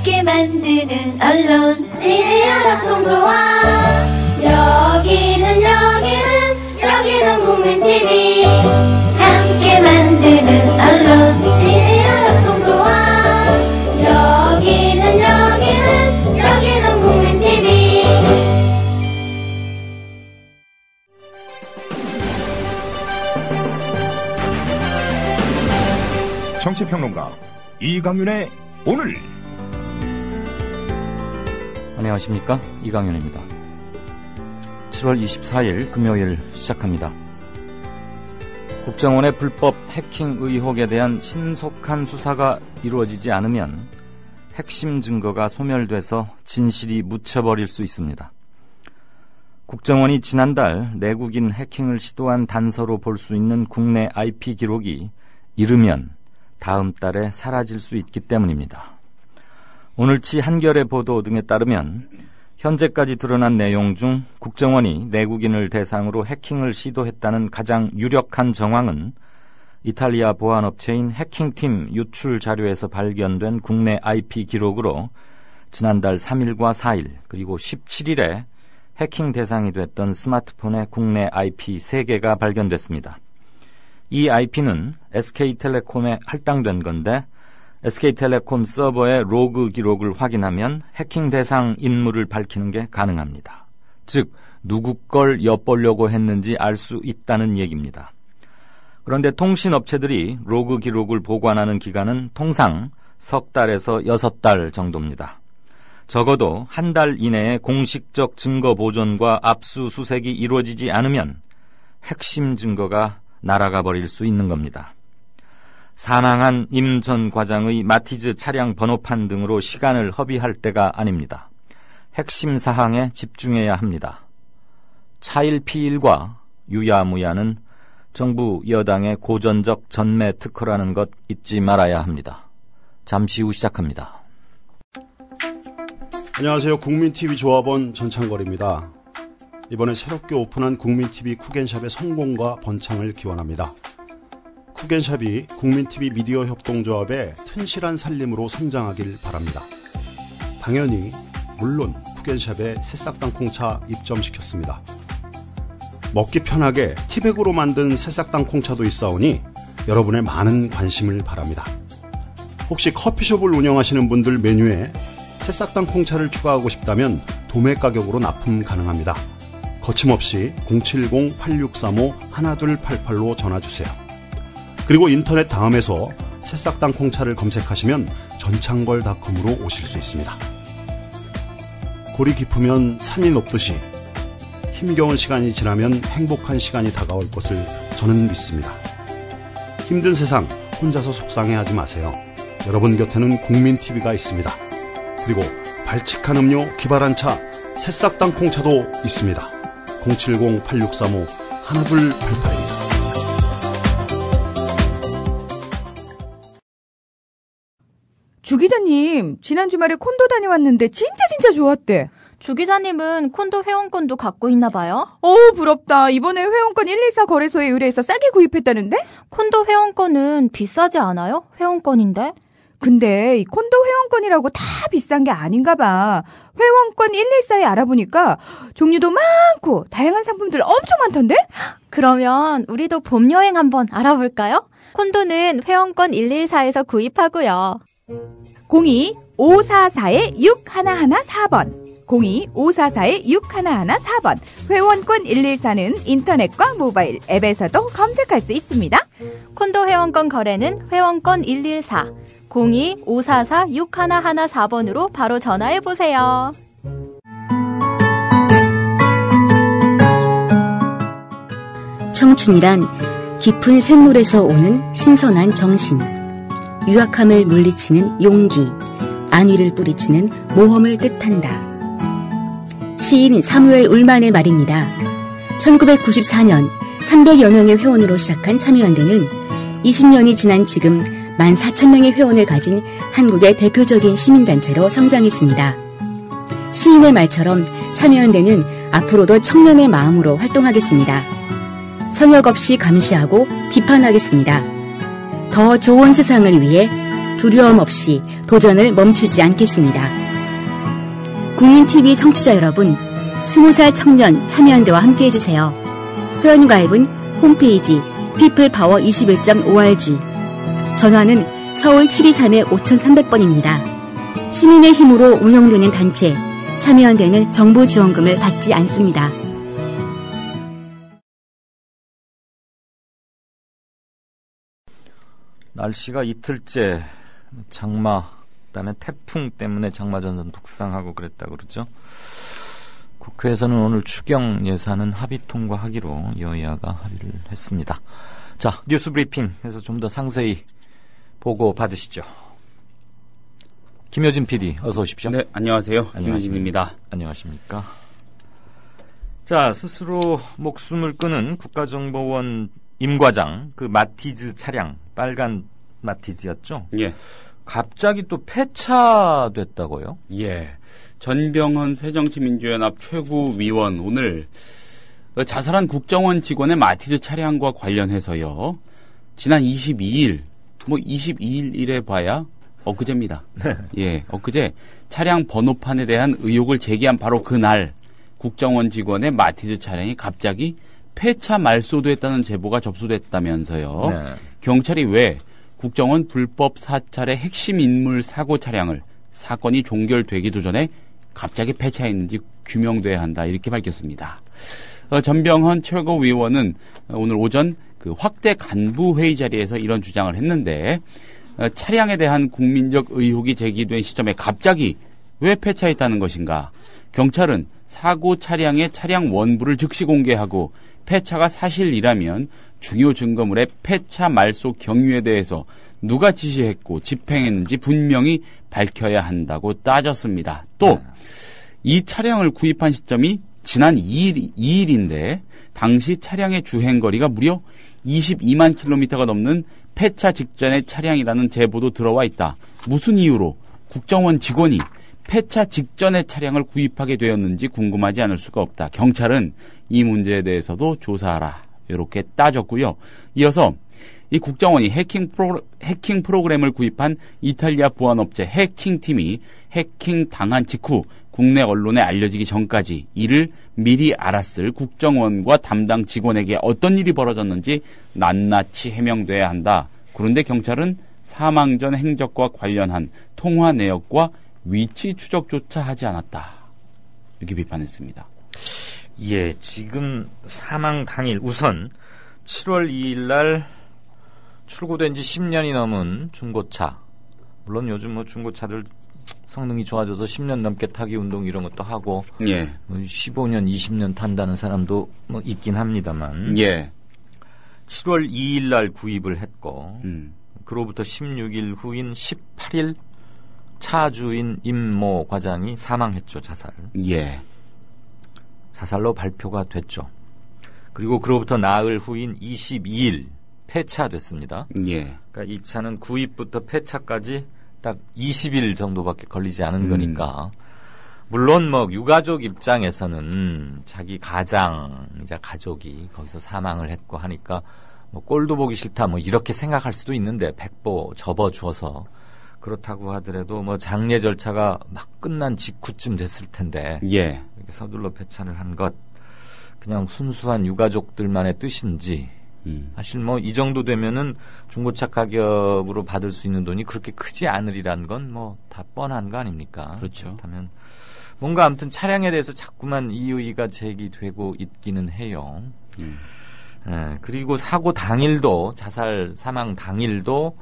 함께 만드는 언론 미디어 협동조합. 여기는 국민TV. 함께 만드는 언론 미디어 협동조합. 여기는 국민TV. 정치평론가 이강윤의 오늘. 안녕하십니까, 이강윤입니다. 7월 24일 금요일 시작합니다. 국정원의 불법 해킹 의혹에 대한 신속한 수사가 이루어지지 않으면 핵심 증거가 소멸돼서 진실이 묻혀버릴 수 있습니다. 국정원이 지난달 내국인 해킹을 시도한 단서로 볼 수 있는 국내 IP 기록이 이르면 다음 달에 사라질 수 있기 때문입니다. 오늘치 한겨레 보도 등에 따르면 현재까지 드러난 내용 중 국정원이 내국인을 대상으로 해킹을 시도했다는 가장 유력한 정황은 이탈리아 보안업체인 해킹팀 유출 자료에서 발견된 국내 IP 기록으로 지난달 3일과 4일 그리고 17일에 해킹 대상이 됐던 스마트폰의 국내 IP 3개가 발견됐습니다. 이 IP는 SK텔레콤에 할당된 건데 SK텔레콤 서버의 로그 기록을 확인하면 해킹 대상 인물을 밝히는 게 가능합니다. 즉, 누구 걸 엿보려고 했는지 알 수 있다는 얘기입니다. 그런데 통신업체들이 로그 기록을 보관하는 기간은 통상 석 달에서 6달 정도입니다. 적어도 한 달 이내에 공식적 증거 보존과 압수수색이 이루어지지 않으면 핵심 증거가 날아가 버릴 수 있는 겁니다. 사망한 임 전 과장의 마티즈 차량 번호판 등으로 시간을 허비할 때가 아닙니다. 핵심 사항에 집중해야 합니다. 차일피일과 유야무야는 정부 여당의 고전적 전매 특허라는 것 잊지 말아야 합니다. 잠시 후 시작합니다. 안녕하세요. 국민TV 조합원 전창걸입니다. 이번에 새롭게 오픈한 국민TV 쿠겐샵의 성공과 번창을 기원합니다. 쿠겐샵이 국민TV 미디어 협동조합의 튼실한 살림으로 성장하길 바랍니다. 당연히 물론 쿠겐샵에 새싹 땅콩차 입점시켰습니다. 먹기 편하게 티백으로 만든 새싹 땅콩차도 있사오니 여러분의 많은 관심을 바랍니다. 혹시 커피숍을 운영하시는 분들 메뉴에 새싹 땅콩차를 추가하고 싶다면 도매 가격으로 납품 가능합니다. 거침없이 070-8635-1288로 전화주세요. 그리고 인터넷 다음에서 새싹 땅콩차를 검색하시면 전창걸닷컴으로 오실 수 있습니다. 골이 깊으면 산이 높듯이 힘겨운 시간이 지나면 행복한 시간이 다가올 것을 저는 믿습니다. 힘든 세상 혼자서 속상해하지 마세요. 여러분 곁에는 국민TV가 있습니다. 그리고 발칙한 음료 기발한 차 새싹 땅콩차도 있습니다. 070-8635-1288입니다. 주 기자님, 지난 주말에 콘도 다녀왔는데 진짜 좋았대. 주 기자님은 콘도 회원권도 갖고 있나 봐요? 부럽다. 이번에 회원권 114 거래소에 의뢰해서 싸게 구입했다는데? 콘도 회원권은 비싸지 않아요? 회원권인데? 근데 이 콘도 회원권이라고 다 비싼 게 아닌가 봐. 회원권 114에 알아보니까 종류도 많고 다양한 상품들 엄청 많던데? 그러면 우리도 봄 여행 한번 알아볼까요? 콘도는 회원권 114에서 구입하고요. 02-544-6114번 02-544-6114번 회원권 114는 인터넷과 모바일 앱에서도 검색할 수 있습니다. 콘도 회원권 거래는 회원권 114 02-544-6114번으로 바로 전화해보세요. 청춘이란 깊은 샘물에서 오는 신선한 정신, 유약함을 물리치는 용기, 안위를 뿌리치는 모험을 뜻한다. 시인 사무엘 울만의 말입니다. 1994년 300여 명의 회원으로 시작한 참여연대는 20년이 지난 지금 14,000명의 회원을 가진 한국의 대표적인 시민단체로 성장했습니다. 시인의 말처럼 참여연대는 앞으로도 청년의 마음으로 활동하겠습니다. 성역 없이 감시하고 비판하겠습니다. 더 좋은 세상을 위해 두려움 없이 도전을 멈추지 않겠습니다. 국민TV 청취자 여러분, 20살 청년 참여연대와 함께해주세요. 회원가입은 홈페이지 peoplepower21.org, 전화는 서울 723-5300번입니다. 시민의 힘으로 운영되는 단체, 참여연대는 정부 지원금을 받지 않습니다. 날씨가 이틀째 장마, 그다음에 태풍 때문에 장마전선 북상하고 그랬다고 그러죠. 국회에서는 오늘 추경 예산은 합의 통과하기로 여야가 합의를 했습니다. 자, 뉴스 브리핑에서 좀 더 상세히 보고 받으시죠. 김효진 PD, 어서 오십시오. 네, 안녕하세요. 김효진입니다. 안녕하십니까. 자, 스스로 목숨을 끊은 국가정보원 임 과장, 그 마티즈 차량, 빨간 마티즈였죠? 예. 갑자기 또 폐차됐다고요? 예. 전병헌 새정치민주연합 최고위원 오늘 자살한 국정원 직원의 마티즈 차량과 관련해서요. 지난 22일이래 봐야 엊그제입니다. 예, 엊그제 차량 번호판에 대한 의혹을 제기한 바로 그날 국정원 직원의 마티즈 차량이 갑자기 폐차 말소됐다는 제보가 접수됐다면서요. 네. 경찰이 왜 국정원 불법 사찰의 핵심 인물 사고 차량을 사건이 종결되기도 전에 갑자기 폐차했는지 규명돼야 한다, 이렇게 밝혔습니다. 전병헌 최고위원은 오늘 오전 그 확대 간부 회의 자리에서 이런 주장을 했는데, 차량에 대한 국민적 의혹이 제기된 시점에 갑자기 왜 폐차했다는 것인가? 경찰은 사고 차량의 차량 원부를 즉시 공개하고 폐차가 사실이라면 중요 증거물의 폐차 말소 경위에 대해서 누가 지시했고 집행했는지 분명히 밝혀야 한다고 따졌습니다. 또 이 차량을 구입한 시점이 지난 2일인데 당시 차량의 주행거리가 무려 22만 킬로미터가 넘는 폐차 직전의 차량이라는 제보도 들어와 있다. 무슨 이유로 국정원 직원이 폐차 직전의 차량을 구입하게 되었는지 궁금하지 않을 수가 없다. 경찰은 이 문제에 대해서도 조사하라, 이렇게 따졌고요. 이어서 이 국정원이 해킹 프로그램을 구입한 이탈리아 보안업체 해킹팀이 해킹 당한 직후 국내 언론에 알려지기 전까지 이를 미리 알았을 국정원과 담당 직원에게 어떤 일이 벌어졌는지 낱낱이 해명돼야 한다. 그런데 경찰은 사망 전 행적과 관련한 통화 내역과 위치 추적조차 하지 않았다, 이렇게 비판했습니다. 예, 지금 사망 당일 우선 7월 2일 날 출고된 지 10년이 넘은 중고차, 물론 요즘 뭐 중고차들 성능이 좋아져서 10년 넘게 타기 운동 이런 것도 하고, 예. 뭐 15년, 20년 탄다는 사람도 뭐 있긴 합니다만, 예. 7월 2일 날 구입을 했고, 그로부터 16일 후인 18일 차주인 임모 과장이 사망했죠, 자살. 예. 자살로 발표가 됐죠. 그리고 그로부터 나흘 후인 22일 폐차됐습니다. 예. 그러니까 이 차는 구입부터 폐차까지 딱 20일 정도밖에 걸리지 않은 거니까, 물론 뭐 유가족 입장에서는 자기 가장이자 가족이 거기서 사망을 했고 하니까 뭐 꼴도 보기 싫다 뭐 이렇게 생각할 수도 있는데, 백보 접어주어서 그렇다고 하더라도 뭐 장례 절차가 막 끝난 직후쯤 됐을 텐데, 예. 이렇게 서둘러 폐차를 한 것, 그냥 순수한 유가족들만의 뜻인지, 사실 뭐 이 정도 되면은 중고차 가격으로 받을 수 있는 돈이 그렇게 크지 않으리란 건 뭐 다 뻔한 거 아닙니까? 그렇죠. 그렇다면 뭔가 아무튼 차량에 대해서 자꾸만 이의가 제기되고 있기는 해요. 예, 그리고 사고 당일도, 자살 사망 당일도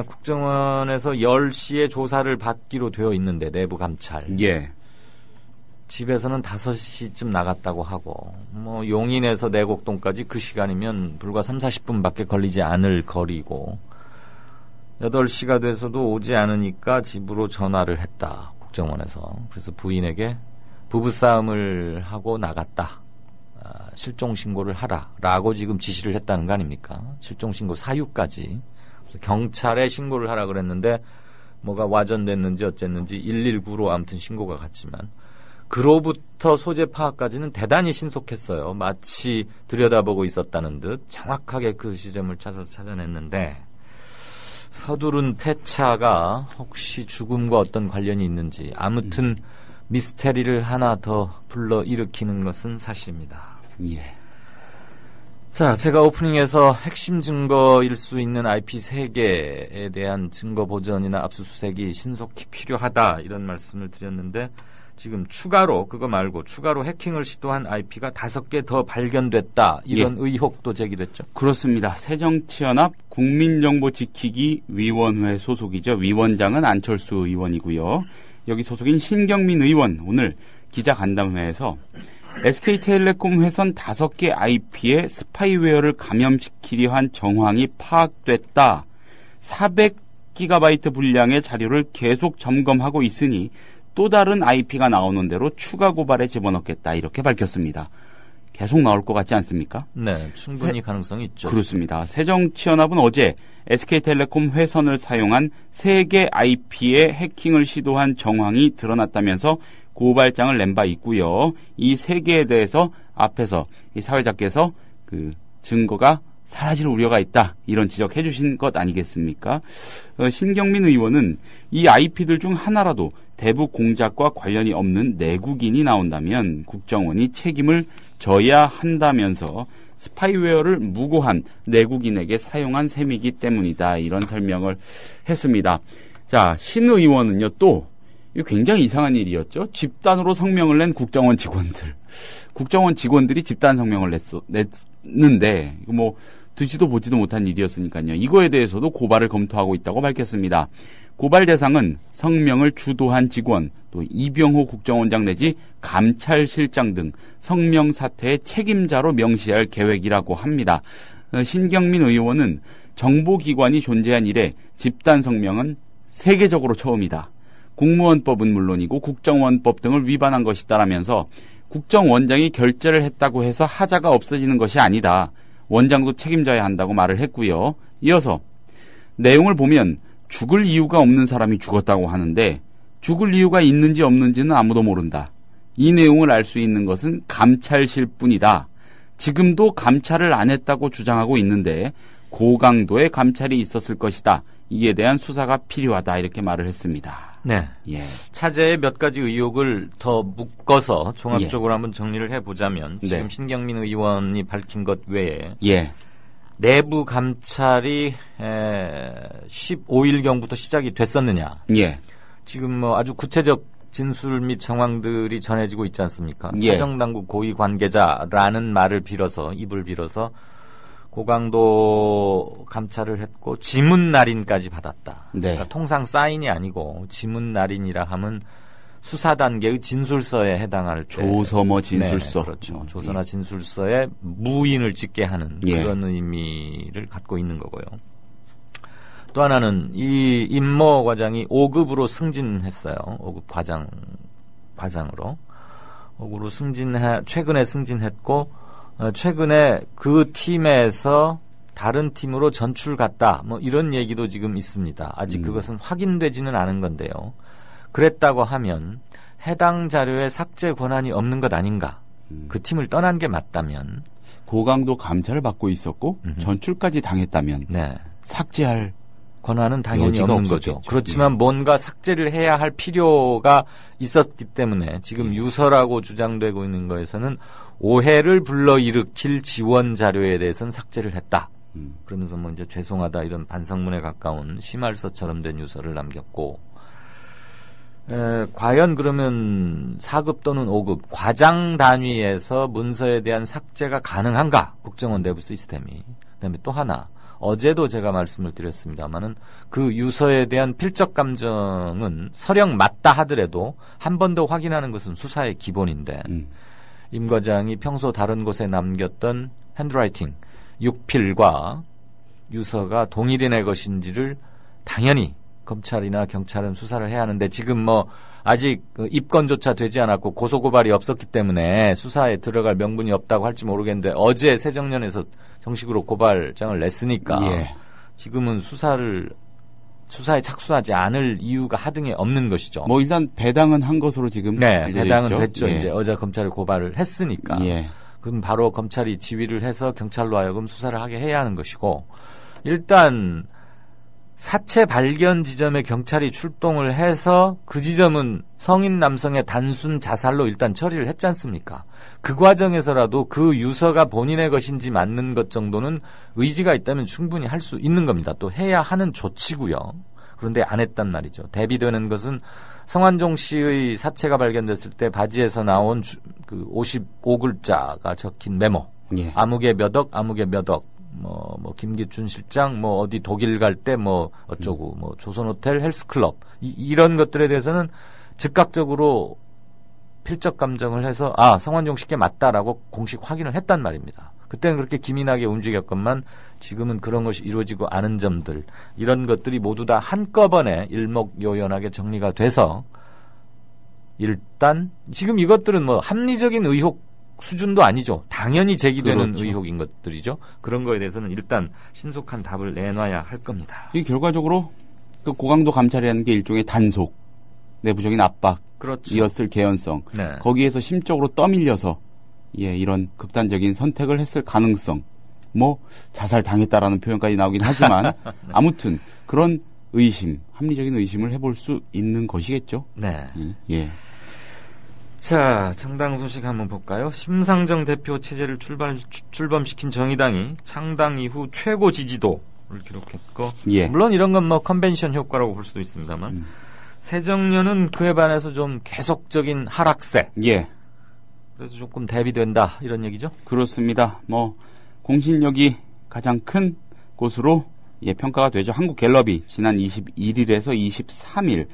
국정원에서 10시에 조사를 받기로 되어 있는데, 내부 감찰. 예. 집에서는 5시쯤 나갔다고 하고, 뭐 용인에서 내곡동까지 그 시간이면 불과 30-40분밖에 걸리지 않을 거리고, 8시가 돼서도 오지 않으니까 집으로 전화를 했다, 국정원에서. 그래서 부인에게 부부싸움을 하고 나갔다, 실종신고를 하라 라고 지금 지시를 했다는 거 아닙니까? 실종신고 사유까지. 그래서 경찰에 신고를 하라 그랬는데 뭐가 와전됐는지 어쨌는지 119로 아무튼 신고가 갔지만, 그로부터 소재 파악까지는 대단히 신속했어요. 마치 들여다보고 있었다는 듯 정확하게 그 시점을 찾아서 찾아냈는데, 서두른 폐차가 혹시 죽음과 어떤 관련이 있는지 아무튼 미스테리를 하나 더 불러일으키는 것은 사실입니다. 예. 자, 제가 오프닝에서 핵심 증거일 수 있는 IP 3개에 대한 증거 보전이나 압수수색이 신속히 필요하다 이런 말씀을 드렸는데 지금 그거 말고 추가로 해킹을 시도한 IP가 5개 더 발견됐다 이런 의혹도 제기됐죠. 그렇습니다. 새정치연합 국민정보지키기 위원회 소속이죠. 위원장은 안철수 의원이고요. 여기 소속인 신경민 의원 오늘 기자간담회에서 SK텔레콤 회선 5개 IP에 스파이웨어를 감염시키려 한 정황이 파악됐다. 400GB 분량의 자료를 계속 점검하고 있으니 또 다른 IP가 나오는 대로 추가 고발에 집어넣겠다. 이렇게 밝혔습니다. 계속 나올 것 같지 않습니까? 네, 충분히 가능성이 있죠. 그렇습니다. 새정치연합은 어제 SK텔레콤 회선을 사용한 3개 IP에 해킹을 시도한 정황이 드러났다면서 고발장을 낸 바 있고요. 이 3개에 대해서 앞에서 이 사회자께서 그 증거가 사라질 우려가 있다. 이런 지적해 주신 것 아니겠습니까? 신경민 의원은 이 IP들 중 하나라도 대북 공작과 관련이 없는 내국인이 나온다면 국정원이 책임을 져야 한다면서 스파이웨어를 무고한 내국인에게 사용한 셈이기 때문이다. 이런 설명을 했습니다. 자, 신 의원은요 또 이거 굉장히 이상한 일이었죠. 집단으로 성명을 낸 국정원 직원들. 국정원 직원들이 집단 성명을 냈는데 이거 뭐 듣지도 보지도 못한 일이었으니까요. 이거에 대해서도 고발을 검토하고 있다고 밝혔습니다. 고발 대상은 성명을 주도한 직원, 또 이병호 국정원장 내지 감찰실장 등 성명 사태의 책임자로 명시할 계획이라고 합니다. 신경민 의원은 정보기관이 존재한 이래 집단 성명은 세계적으로 처음이다. 공무원법은 물론이고 국정원법 등을 위반한 것이다라면서 국정원장이 결재를 했다고 해서 하자가 없어지는 것이 아니다. 원장도 책임져야 한다고 말을 했고요. 이어서 내용을 보면 죽을 이유가 없는 사람이 죽었다고 하는데 죽을 이유가 있는지 없는지는 아무도 모른다. 이 내용을 알 수 있는 것은 감찰실 뿐이다. 지금도 감찰을 안 했다고 주장하고 있는데 고강도의 감찰이 있었을 것이다. 이에 대한 수사가 필요하다. 이렇게 말을 했습니다. 네. 예. 차제의 몇 가지 의혹을 더 묶어서 종합적으로 한번 정리를 해보자면 지금 신경민 의원이 밝힌 것 외에 내부 감찰이 15일경부터 시작이 됐었느냐. 지금 뭐 아주 구체적 진술 및 정황들이 전해지고 있지 않습니까? 사정당국 고위 관계자라는 입을 빌어서 고강도 감찰을 했고 지문 날인까지 받았다. 그러니까 통상 사인이 아니고 지문 날인이라 하면 수사 단계의 진술서에 해당할 때 조서모 진술서. 네, 그렇죠. 조서나 진술서에 무인을 찍게 하는 그런 의미를 갖고 있는 거고요. 또 하나는 이 임모 과장이 5급으로 승진했어요. 5급 과장으로. 5급으로 최근에 승진했고 최근에 그 팀에서 다른 팀으로 전출 갔다. 뭐 이런 얘기도 지금 있습니다. 아직 그것은 확인되지는 않은 건데요. 그랬다고 하면 해당 자료에 삭제 권한이 없는 것 아닌가. 그 팀을 떠난 게 맞다면. 고강도 감찰을 받고 있었고 전출까지 당했다면 삭제할 권한은 당연히 없는 거죠. 그렇지만 뭔가 삭제를 해야 할 필요가 있었기 때문에 지금 유서라고 주장되고 있는 거에서는 오해를 불러일으킬 지원 자료에 대해서는 삭제를 했다. 그러면서 뭐 이제 죄송하다 이런 반성문에 가까운 심할서처럼 된 유서를 남겼고, 과연 그러면 4급 또는 5급 과장 단위에서 문서에 대한 삭제가 가능한가? 국정원 내부 시스템이. 그다음에 또 하나, 어제도 제가 말씀을 드렸습니다마는 그 유서에 대한 필적 감정은 설령 맞다 하더라도 한 번 더 확인하는 것은 수사의 기본인데 임 과장이 평소 다른 곳에 남겼던 핸드라이팅, 육필과 유서가 동일인의 것인지를 당연히 검찰이나 경찰은 수사를 해야 하는데 지금 뭐 아직 입건조차 되지 않았고 고소고발이 없었기 때문에 수사에 들어갈 명분이 없다고 할지 모르겠는데 어제 새정년에서 정식으로 고발장을 냈으니까 지금은 수사에 착수하지 않을 이유가 하등에 없는 것이죠. 뭐 일단 배당은 한 것으로 지금 배당은 됐죠. 이제 어제 검찰이 고발을 했으니까. 그럼 바로 검찰이 지휘를 해서 경찰로 하여금 수사를 하게 해야 하는 것이고, 일단 사체 발견 지점에 경찰이 출동을 해서 그 지점은 성인 남성의 단순 자살로 일단 처리를 했지 않습니까? 그 과정에서라도 그 유서가 본인의 것인지 맞는 것 정도는 의지가 있다면 충분히 할 수 있는 겁니다. 또 해야 하는 조치고요. 그런데 안 했단 말이죠. 대비되는 것은 성완종 씨의 사체가 발견됐을 때 바지에서 나온 그 55글자가 적힌 메모. 예. 아무개 몇 억, 아무개 몇 억. 뭐 김기춘 실장 어디 독일 갈 때 어쩌고 조선호텔 헬스클럽 이런 것들에 대해서는 즉각적으로 필적 감정을 해서 성완종 씨께 맞다라고 공식 확인을 했단 말입니다. 그때는 그렇게 기민하게 움직였건만 지금은 그런 것이 이루어지고 않은 점들 이런 것들이 모두 다 한꺼번에 일목요연하게 정리가 돼서 일단 지금 이것들은 합리적인 의혹 수준도 아니죠. 당연히 제기되는 그렇죠. 의혹인 것들이죠. 그런 거에 대해서는 일단 신속한 답을 내놔야 할 겁니다. 이 결과적으로 그 고강도 감찰이라는 게 일종의 단속, 내부적인 압박, 그렇죠. 이었을 개연성, 네. 거기에서 심적으로 떠밀려서 이런 극단적인 선택을 했을 가능성, 자살 당했다라는 표현까지 나오긴 하지만 네. 아무튼 그런 의심, 합리적인 의심을 해볼 수 있는 것이겠죠. 네. 예. 자, 창당 소식 한번 볼까요? 심상정 대표 체제를 출범시킨 정의당이 창당 이후 최고 지지도를 기록했고, 예. 물론 이런 건 컨벤션 효과라고 볼 수도 있습니다만, 새정년은 그에 반해서 좀 계속적인 하락세. 예. 그래서 조금 대비된다 이런 얘기죠? 그렇습니다. 공신력이 가장 큰 곳으로 평가가 되죠. 한국갤럽이 지난 21일에서 23일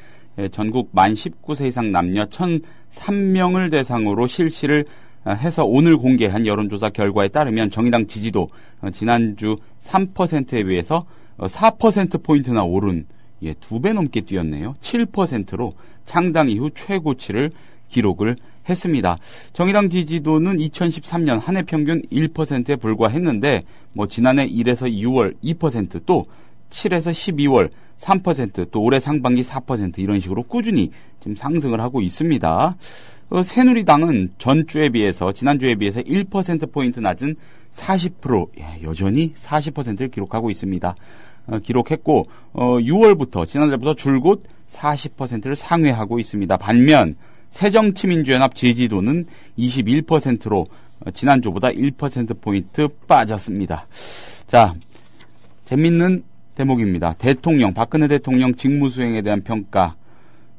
전국 만 19세 이상 남녀 1,003명을 대상으로 실시를 해서 오늘 공개한 여론조사 결과에 따르면 정의당 지지도 지난주 3%에 비해서 4%포인트나 오른 2배 넘게 뛰었네요. 7%로 창당 이후 최고치를 기록을 했습니다. 정의당 지지도는 2013년 한 해 평균 1%에 불과했는데 지난해 1에서 6월 2%, 또 7에서 12월 3%, 또 올해 상반기 4% 이런 식으로 꾸준히 지금 상승을 하고 있습니다. 새누리당은 전주에 비해서 지난주에 비해서 1%포인트 낮은 40%, 여전히 40%를 기록하고 있습니다. 기록했고 6월부터 지난달부터 줄곧 40%를 상회하고 있습니다. 반면 새정치민주연합 지지도는 21%로 지난주보다 1%포인트 빠졌습니다. 자, 재밌는 대목입니다. 박근혜 대통령 직무수행에 대한 평가,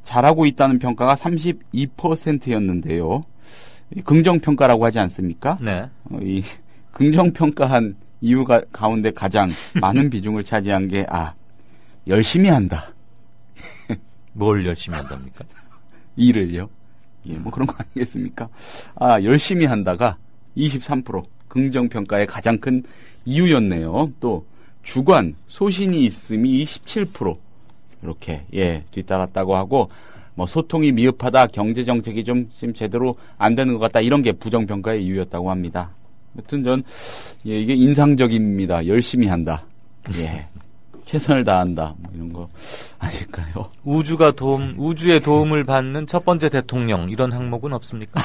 잘하고 있다는 평가가 32%였는데요. 긍정평가라고 하지 않습니까? 네. 이 긍정평가한 이유가 가운데 가장 많은 비중을 차지한 게, 열심히 한다. 뭘 열심히 한답니까? 일을요. 그런 거 아니겠습니까? 열심히 한다가 23%, 긍정평가의 가장 큰 이유였네요. 또, 주관, 소신이 있음이 27%, 이렇게, 뒤따랐다고 하고, 소통이 미흡하다, 경제정책이 좀 지금 제대로 안 되는 것 같다, 이런 게 부정평가의 이유였다고 합니다. 아무튼 이게 인상적입니다. 열심히 한다. 최선을 다한다. 이런 거 아닐까요? 우주의 도움을 받는 첫 번째 대통령, 이런 항목은 없습니까?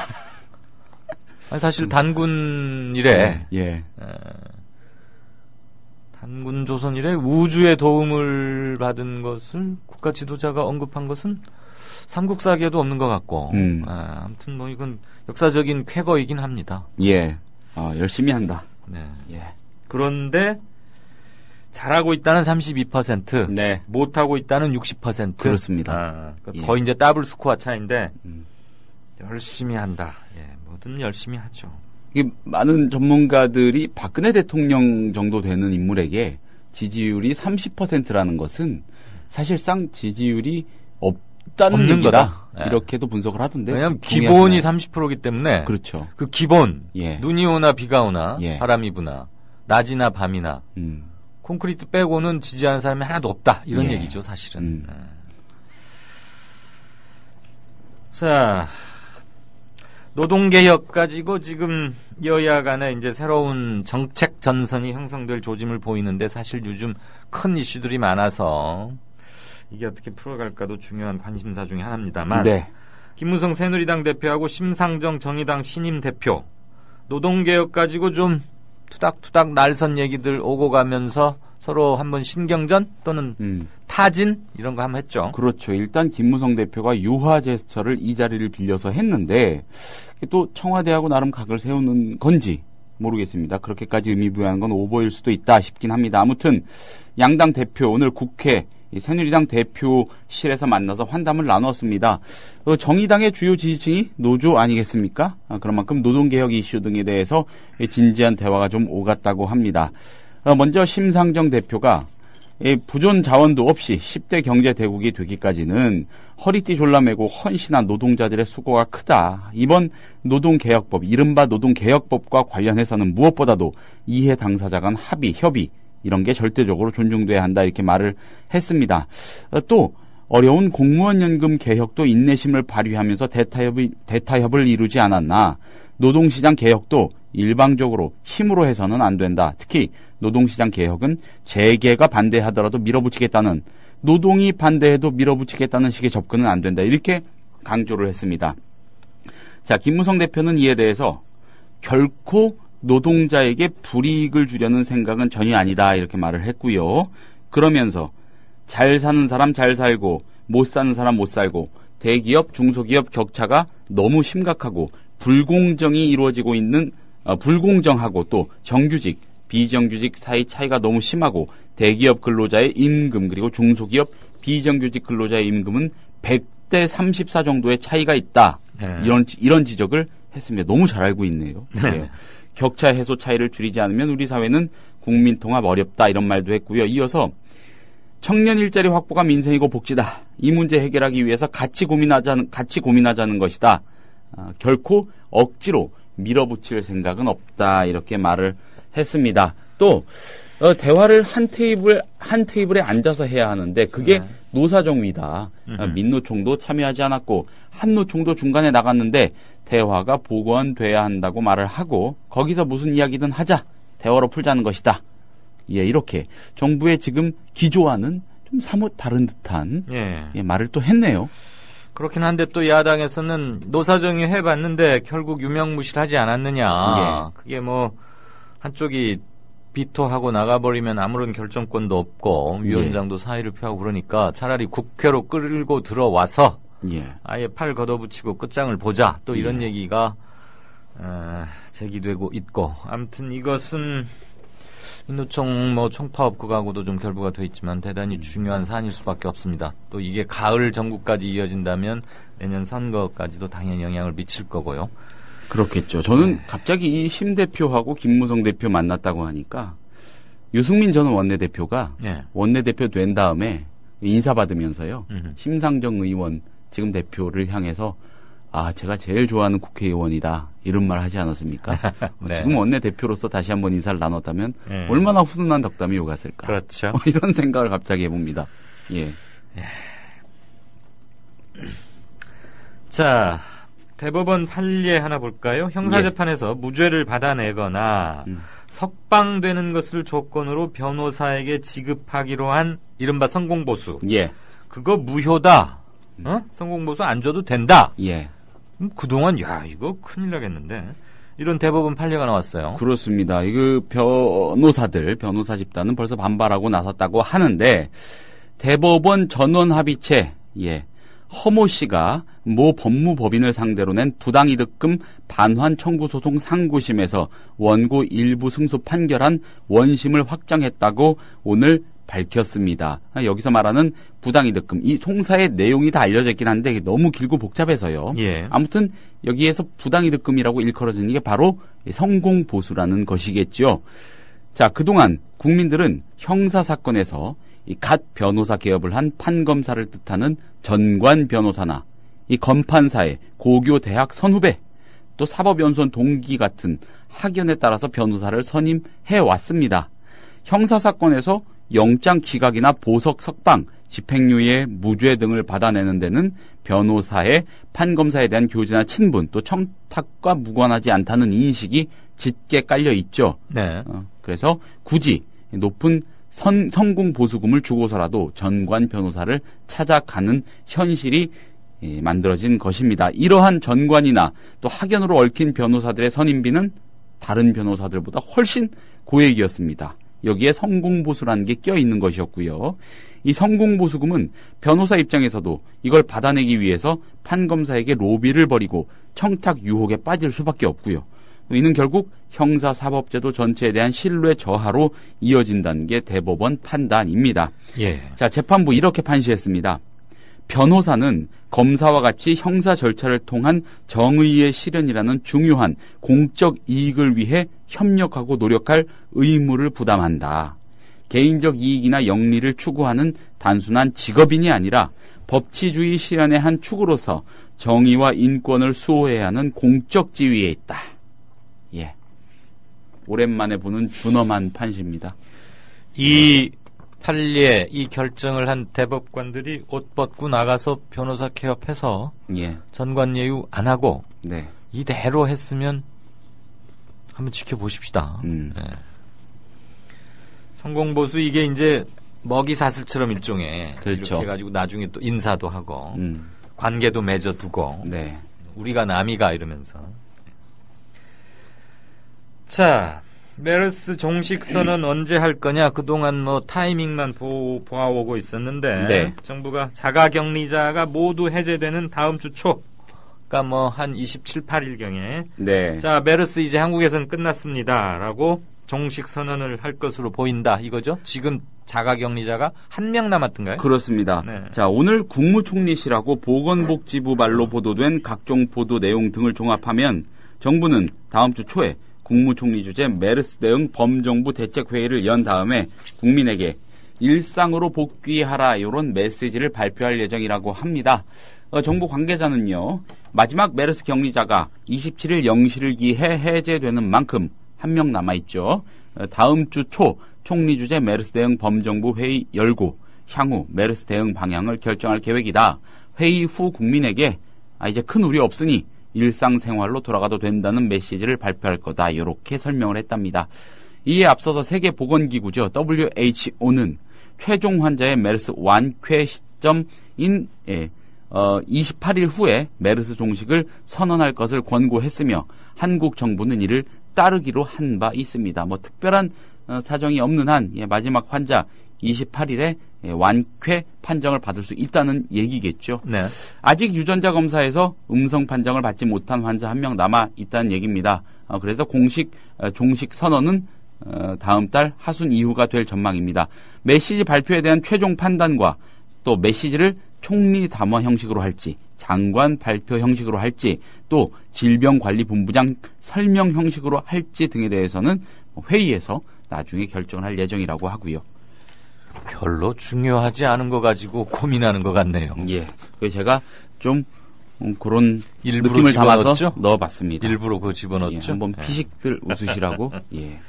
사실 단군 이래, 단군 조선 이래 우주의 도움을 받은 것을 국가 지도자가 언급한 것은 삼국사기에도 없는 것 같고, 아무튼 이건 역사적인 쾌거이긴 합니다. 열심히 한다. 네. 그런데 잘하고 있다는 32%, 네. 못하고 있다는 60%. 그렇습니다. 거의 이제 더블 스코어 차이인데, 열심히 한다. 뭐든 열심히 하죠. 이게 많은 전문가들이 박근혜 대통령 정도 되는 인물에게 지지율이 30%라는 것은 사실상 지지율이 없다는 없는 얘기다. 거다. 이렇게도 분석을 하던데. 왜냐하면 기본이 30%이기 때문에. 그렇죠. 그 기본, 눈이 오나 비가 오나 바람이 부나 낮이나 밤이나 콘크리트 빼고는 지지하는 사람이 하나도 없다. 이런 얘기죠, 사실은. 자, 노동개혁 가지고 지금 여야 간에 이제 새로운 정책 전선이 형성될 조짐을 보이는데, 사실 요즘 큰 이슈들이 많아서 이게 어떻게 풀어갈까도 중요한 관심사 중에 하나입니다만, 김무성 새누리당 대표하고 심상정 정의당 신임 대표, 노동개혁 가지고 좀 투닥투닥 날선 얘기들 오고 가면서 서로 한번 신경전 또는 타진 이런 거 한번 했죠. 그렇죠. 일단 김무성 대표가 유화 제스처를 이 자리를 빌려서 했는데 또 청와대하고 나름 각을 세우는 건지 모르겠습니다. 그렇게까지 의미 부여하는 건 오버일 수도 있다 싶긴 합니다. 아무튼 양당 대표 오늘 국회 새누리당 대표실에서 만나서 환담을 나눴습니다. 정의당의 주요 지지층이 노조 아니겠습니까? 그런 만큼 노동개혁 이슈 등에 대해서 진지한 대화가 좀 오갔다고 합니다. 먼저 심상정 대표가 부존 자원도 없이 10대 경제 대국이 되기까지는 허리띠 졸라매고 헌신한 노동자들의 수고가 크다. 이번 노동개혁법, 이른바 노동개혁법과 관련해서는 무엇보다도 이해 당사자 간 합의, 협의 이런 게 절대적으로 존중돼야 한다 이렇게 말을 했습니다. 또 어려운 공무원 연금 개혁도 인내심을 발휘하면서 대타협을 이루지 않았나. 노동시장 개혁도 일방적으로 힘으로 해서는 안 된다. 특히 노동시장 개혁은 재계가 반대하더라도 밀어붙이겠다는, 노동이 반대해도 밀어붙이겠다는 식의 접근은 안 된다. 이렇게 강조를 했습니다. 자, 김무성 대표는 이에 대해서 결코 노동자에게 불이익을 주려는 생각은 전혀 아니다 이렇게 말을 했고요. 그러면서 잘 사는 사람 잘 살고 못 사는 사람 못 살고 대기업 중소기업 격차가 너무 심각하고 불공정이 이루어지고 있는 불공정하고 또 정규직 비정규직 사이 차이가 너무 심하고 대기업 근로자의 임금 그리고 중소기업 비정규직 근로자의 임금은 100대 34 정도의 차이가 있다. 네. 이런 지적을 했습니다. 너무 잘 알고 있네요. 네. 격차 해소 차이를 줄이지 않으면 우리 사회는 국민 통합 어렵다 이런 말도 했고요. 이어서 청년 일자리 확보가 민생이고 복지다. 이 문제 해결하기 위해서 같이 고민하자는 것이다. 결코 억지로 밀어붙일 생각은 없다. 이렇게 말을 했습니다. 또 대화를 한 테이블에 앉아서 해야 하는데 그게 노사정위다. 민노총도 참여하지 않았고 한노총도 중간에 나갔는데 대화가 복원돼야 한다고 말을 하고 거기서 무슨 이야기든 하자. 대화로 풀자는 것이다. 예, 이렇게 정부의 지금 기조와는 좀 사뭇 다른 듯한 말을 또 했네요. 그렇긴 한데 또 야당에서는 노사정위 해봤는데 결국 유명무실하지 않았느냐. 그게 뭐 한쪽이 비토하고 나가버리면 아무런 결정권도 없고 위원장도 사의를 표하고 그러니까 차라리 국회로 끌고 들어와서 아예 팔 걷어붙이고 끝장을 보자. 또 이런 얘기가 제기되고 있고 아무튼 이것은 민노총 총파업국하고도 좀 결부가 돼 있지만 대단히 중요한 사안일 수밖에 없습니다. 또 이게 가을 전국까지 이어진다면 내년 선거까지도 당연히 영향을 미칠 거고요. 그렇겠죠. 저는 갑자기 이 심 대표하고 김무성 대표 만났다고 하니까 유승민 전 원내대표가 원내대표 된 다음에 인사받으면서요. 심상정 의원 지금 대표를 향해서 제가 제일 좋아하는 국회의원이다. 이런 말 하지 않았습니까? 네. 지금 원내대표로서 다시 한번 인사를 나눴다면 얼마나 훈훈한 덕담이 오갔을까. 그렇죠. 이런 생각을 갑자기 해봅니다. 예. 자, 대법원 판례 하나 볼까요? 형사재판에서 무죄를 받아내거나 석방되는 것을 조건으로 변호사에게 지급하기로 한 이른바 성공보수. 그거 무효다. 성공보수 안 줘도 된다. 그동안 이거 큰일 나겠는데. 이런 대법원 판례가 나왔어요. 그렇습니다. 이거 변호사 집단은 벌써 반발하고 나섰다고 하는데 대법원 전원합의체 허모 씨가 모 법무법인을 상대로 낸 부당이득금 반환 청구 소송 상고심에서 원고 일부 승소 판결한 원심을 확정했다고 오늘 밝혔습니다. 여기서 말하는 부당이득금, 이 송사의 내용이 다 알려져 있긴 한데 너무 길고 복잡해서요. 아무튼 여기에서 부당이득금이라고 일컬어지는 게 바로 성공보수라는 것이겠죠. 자, 그동안 국민들은 형사사건에서 이 갓 변호사 개업을 한 판검사를 뜻하는 전관 변호사나 이 검판사의 고교 대학 선후배 또 사법연수원 동기 같은 학연에 따라서 변호사를 선임해 왔습니다. 형사사건에서 영장 기각이나 보석 석방, 집행유예, 무죄 등을 받아내는 데는 변호사의 판검사에 대한 교제나 친분 또 청탁과 무관하지 않다는 인식이 짙게 깔려 있죠. 그래서 굳이 높은 성공보수금을 주고서라도 전관 변호사를 찾아가는 현실이 만들어진 것입니다. 이러한 전관이나 또 학연으로 얽힌 변호사들의 선임비는 다른 변호사들보다 훨씬 고액이었습니다. 여기에 성공보수라는 게 껴있는 것이었고요. 이 성공보수금은 변호사 입장에서도 이걸 받아내기 위해서 판검사에게 로비를 벌이고 청탁 유혹에 빠질 수밖에 없고요. 이는 결국 형사사법제도 전체에 대한 신뢰 저하로 이어진다는 게 대법원 판단입니다. 예. 자, 재판부 이렇게 판시했습니다. 변호사는 검사와 같이 형사 절차를 통한 정의의 실현이라는 중요한 공적 이익을 위해 협력하고 노력할 의무를 부담한다. 개인적 이익이나 영리를 추구하는 단순한 직업인이 아니라 법치주의 실현의 한 축으로서 정의와 인권을 수호해야 하는 공적 지위에 있다. 예. 오랜만에 보는 준엄한 판시입니다. 이 판례, 이 결정을 한 대법관들이 옷 벗고 나가서 변호사 개업해서 예. 전관예우 안 하고 네. 이대로 했으면 한번 지켜보십시다. 네. 성공보수 이게 이제 먹이사슬처럼 일종의 그렇죠. 이렇게 해가지고 나중에 또 인사도 하고 관계도 맺어두고 네. 우리가 남이가 이러면서. 자, 메르스 종식 선언 언제 할 거냐? 그동안 뭐 타이밍만 보아오고 있었는데 네. 정부가 자가격리자가 모두 해제되는 다음 주 초, 그러니까 뭐 한 27, 8일경에 네. 자, 메르스 이제 한국에서는 끝났습니다라고 종식 선언을 할 것으로 보인다 이거죠? 지금 자가격리자가 한 명 남았던가요? 그렇습니다. 네. 자, 오늘 국무총리실하고 보건복지부 말로 보도된 각종 보도 내용 등을 종합하면 정부는 다음 주 초에 국무총리 주재 메르스 대응 범정부 대책회의를 연 다음에 국민에게 일상으로 복귀하라 이런 메시지를 발표할 예정이라고 합니다. 정부 관계자는요. 마지막 메르스 격리자가 27일 0시를 기해 해제되는 만큼 한 명 남아있죠. 다음 주 초 총리 주재 메르스 대응 범정부 회의 열고 향후 메르스 대응 방향을 결정할 계획이다. 회의 후 국민에게 이제 큰 우려 없으니 일상생활로 돌아가도 된다는 메시지를 발표할 거다. 이렇게 설명을 했답니다. 이에 앞서서 세계보건기구죠. WHO는 최종 환자의 메르스 완쾌 시점인 28일 후에 메르스 종식을 선언할 것을 권고했으며 한국 정부는 이를 따르기로 한 바 있습니다. 뭐 특별한 사정이 없는 한 마지막 환자 28일에 완쾌 판정을 받을 수 있다는 얘기겠죠. 네. 아직 유전자 검사에서 음성 판정을 받지 못한 환자 한 명 남아 있다는 얘기입니다. 그래서 공식 종식 선언은 다음 달 하순 이후가 될 전망입니다. 메시지 발표에 대한 최종 판단과 또 메시지를 총리 담화 형식으로 할지 장관 발표 형식으로 할지 또 질병관리본부장 설명 형식으로 할지 등에 대해서는 회의에서 나중에 결정을 할 예정이라고 하고요. 별로 중요하지 않은 거 가지고 고민하는 것 같네요. 예. 그래서 제가 좀 그런 일부러 느낌을 담아서 집어넣었죠? 넣어봤습니다. 일부러 그거 집어넣었죠? 예, 한번 피식들 웃으시라고. 예.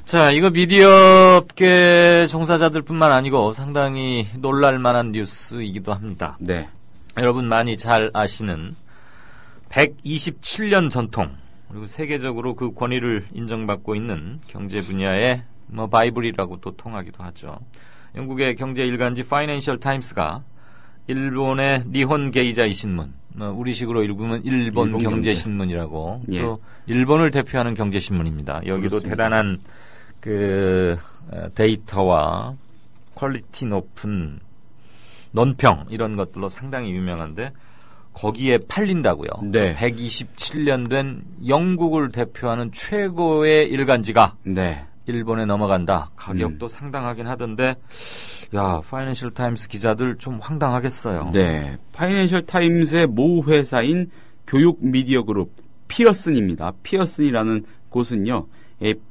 자, 이거 미디어 업계 종사자들뿐만 아니고 상당히 놀랄만한 뉴스이기도 합니다. 네. 여러분 많이 잘 아시는 127년 전통 그리고 세계적으로 그 권위를 인정받고 있는 경제 분야의 뭐 바이블이라고 또 통하기도 하죠. 영국의 경제 일간지 파이낸셜 타임스가 일본의 니혼 게이자이 신문, 우리식으로 읽으면 일본 경제신문이라고 예. 또 일본을 대표하는 경제신문입니다. 여기도 그렇습니다. 대단한 그 데이터와 퀄리티 높은 논평 이런 것들로 상당히 유명한데 거기에 팔린다고요. 네. 127년 된 영국을 대표하는 최고의 일간지가 네. 일본에 넘어간다. 가격도 상당하긴 하던데 야, 파이낸셜 타임스 기자들 좀 황당하겠어요. 네. 파이낸셜 타임스의 모 회사인 교육 미디어 그룹 피어슨입니다. 피어슨이라는 곳은요.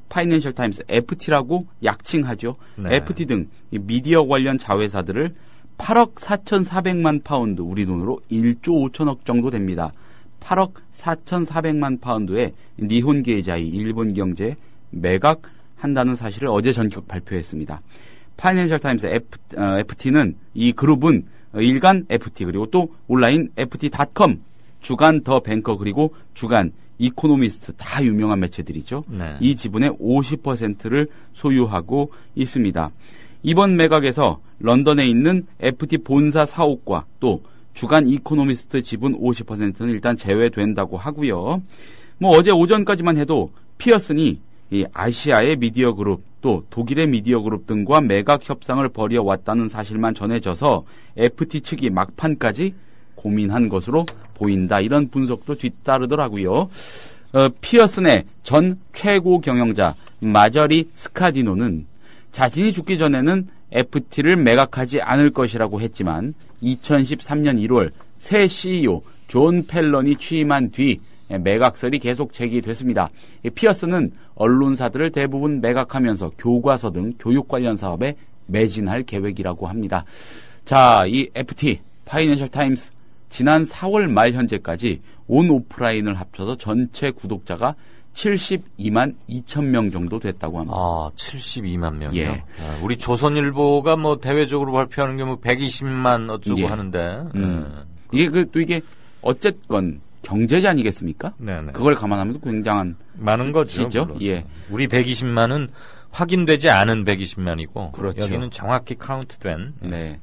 파이낸셜 타임스 FT라고 약칭하죠. 네. FT 등 미디어 관련 자회사들을 8억 4,400만 파운드, 우리 돈으로 1조 5천억 정도 됩니다. 8억 4,400만 파운드의 니혼 게이자이 일본 경제에 매각한다는 사실을 어제 전격 발표했습니다. 파이낸셜 타임스 FT는 이 그룹은 일간 FT 그리고 또 온라인 FT.com, 주간 더 뱅커 그리고 주간 이코노미스트 다 유명한 매체들이죠. 네. 이 지분의 50%를 소유하고 있습니다. 이번 매각에서 런던에 있는 FT 본사 사옥과 또 주간 이코노미스트 지분 50%는 일단 제외된다고 하고요. 뭐 어제 오전까지만 해도 피어슨이 이 아시아의 미디어 그룹 또 독일의 미디어 그룹 등과 매각 협상을 벌여왔다는 사실만 전해져서 FT 측이 막판까지 고민한 것으로 보인다. 이런 분석도 뒤따르더라고요. 피어슨의 전 최고 경영자 마저리 스카디노는 자신이 죽기 전에는 FT를 매각하지 않을 것이라고 했지만 2013년 1월 새 CEO 존 펠런이 취임한 뒤 매각설이 계속 제기됐습니다. 피어슨은 언론사들을 대부분 매각하면서 교과서 등 교육 관련 사업에 매진할 계획이라고 합니다. 자, 이 FT, 파이낸셜 타임스 지난 4월 말 현재까지 온 오프라인을 합쳐서 전체 구독자가 72만 2천 명 정도 됐다고 합니다. 아, 72만 명이요? 예. 아, 우리 조선일보가 뭐 대외적으로 발표하는 게 뭐 120만 어쩌고 예. 하는데. 이게 또 이게 어쨌건 경제지 아니겠습니까? 네네. 그걸 감안하면 굉장한 많은 거죠. 물론. 예. 우리 120만은 확인되지 않은 120만이고 그렇죠. 여기는 정확히 카운트된. 네.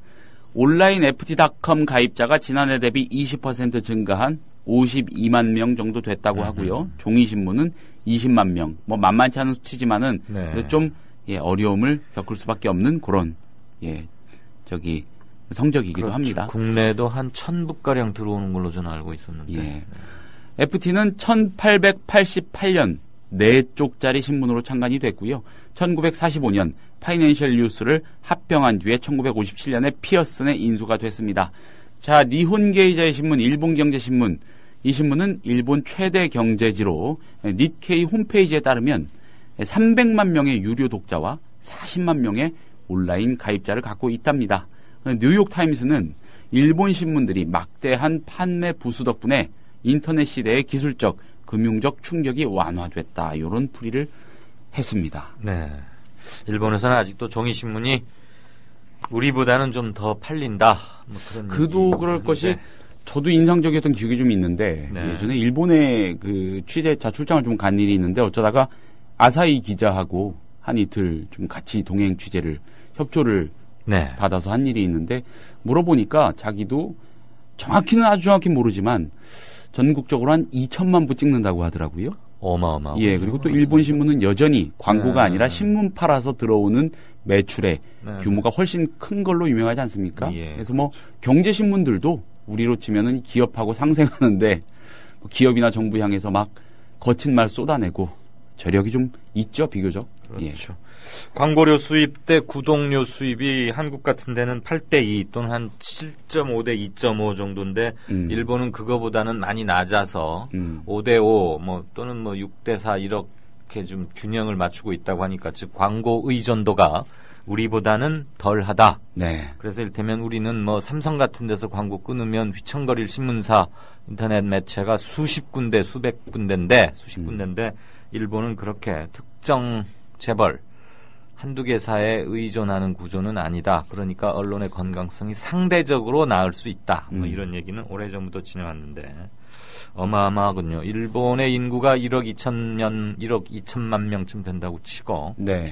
온라인 FT.com 가입자가 지난해 대비 20% 증가한 52만 명 정도 됐다고 하고요. 종이신문은 20만 명. 뭐 만만치 않은 수치지만은 네. 좀 어려움을 겪을 수밖에 없는 그런 성적이기도 그렇죠. 합니다. 국내에도 한 1,000부가량 들어오는 걸로 저는 알고 있었는데. 예. FT는 1888년 4쪽짜리 신문으로 창간이 됐고요. 1945년 파이낸셜 뉴스를 합병한 뒤에 1957년에 피어슨에 인수가 됐습니다. 자, 니혼게이자의 신문, 일본경제신문. 이 신문은 일본 최대 경제지로 니케이 홈페이지에 따르면 300만 명의 유료 독자와 40만 명의 온라인 가입자를 갖고 있답니다. 뉴욕타임스는 일본 신문들이 막대한 판매 부수 덕분에 인터넷 시대의 기술적, 금융적 충격이 완화됐다. 이런 풀이를 했습니다. 네. 일본에서는 아직도 종이신문이 우리보다는 좀 더 팔린다. 뭐 그런 그도 그럴 것이 저도 인상적이었던 기억이 좀 있는데 네. 예전에 일본에 그 취재차 출장을 좀 간 일이 있는데 어쩌다가 아사히 기자하고 한 이틀 좀 같이 동행 취재를 협조를 네. 받아서 한 일이 있는데 물어보니까 자기도 정확히는 아주 정확히 모르지만 전국적으로 한 2천만 부 찍는다고 하더라고요. 어마어마. 예, 그리고 또 일본 신문은 여전히 광고가 네. 아니라 신문 팔아서 들어오는 매출의 네. 규모가 훨씬 큰 걸로 유명하지 않습니까? 예. 그래서 뭐 경제 신문들도 우리로 치면은 기업하고 상생하는데 기업이나 정부 향해서 막 거친 말 쏟아내고 저력이 좀 있죠, 비교적. 그렇죠. 광고료 수입 대 구독료 수입이 한국 같은 데는 8대2 또는 한 7.5대 2.5 정도인데 일본은 그거보다는 많이 낮아서 5대5 뭐 또는 뭐 6대4 이렇게 좀 균형을 맞추고 있다고 하니까 즉 광고 의존도가 우리보다는 덜하다. 네. 그래서 이를테면 우리는 뭐 삼성 같은 데서 광고 끊으면 휘청거릴 신문사 인터넷 매체가 수십 군데 수백 군데인데 일본은 그렇게 특정 재벌 한두 개사에 의존하는 구조는 아니다. 그러니까 언론의 건강성이 상대적으로 나을 수 있다. 뭐 이런 얘기는 오래전부터 지내왔는데 어마어마하군요. 일본의 인구가 1억 2천만 명쯤 된다고 치고 네.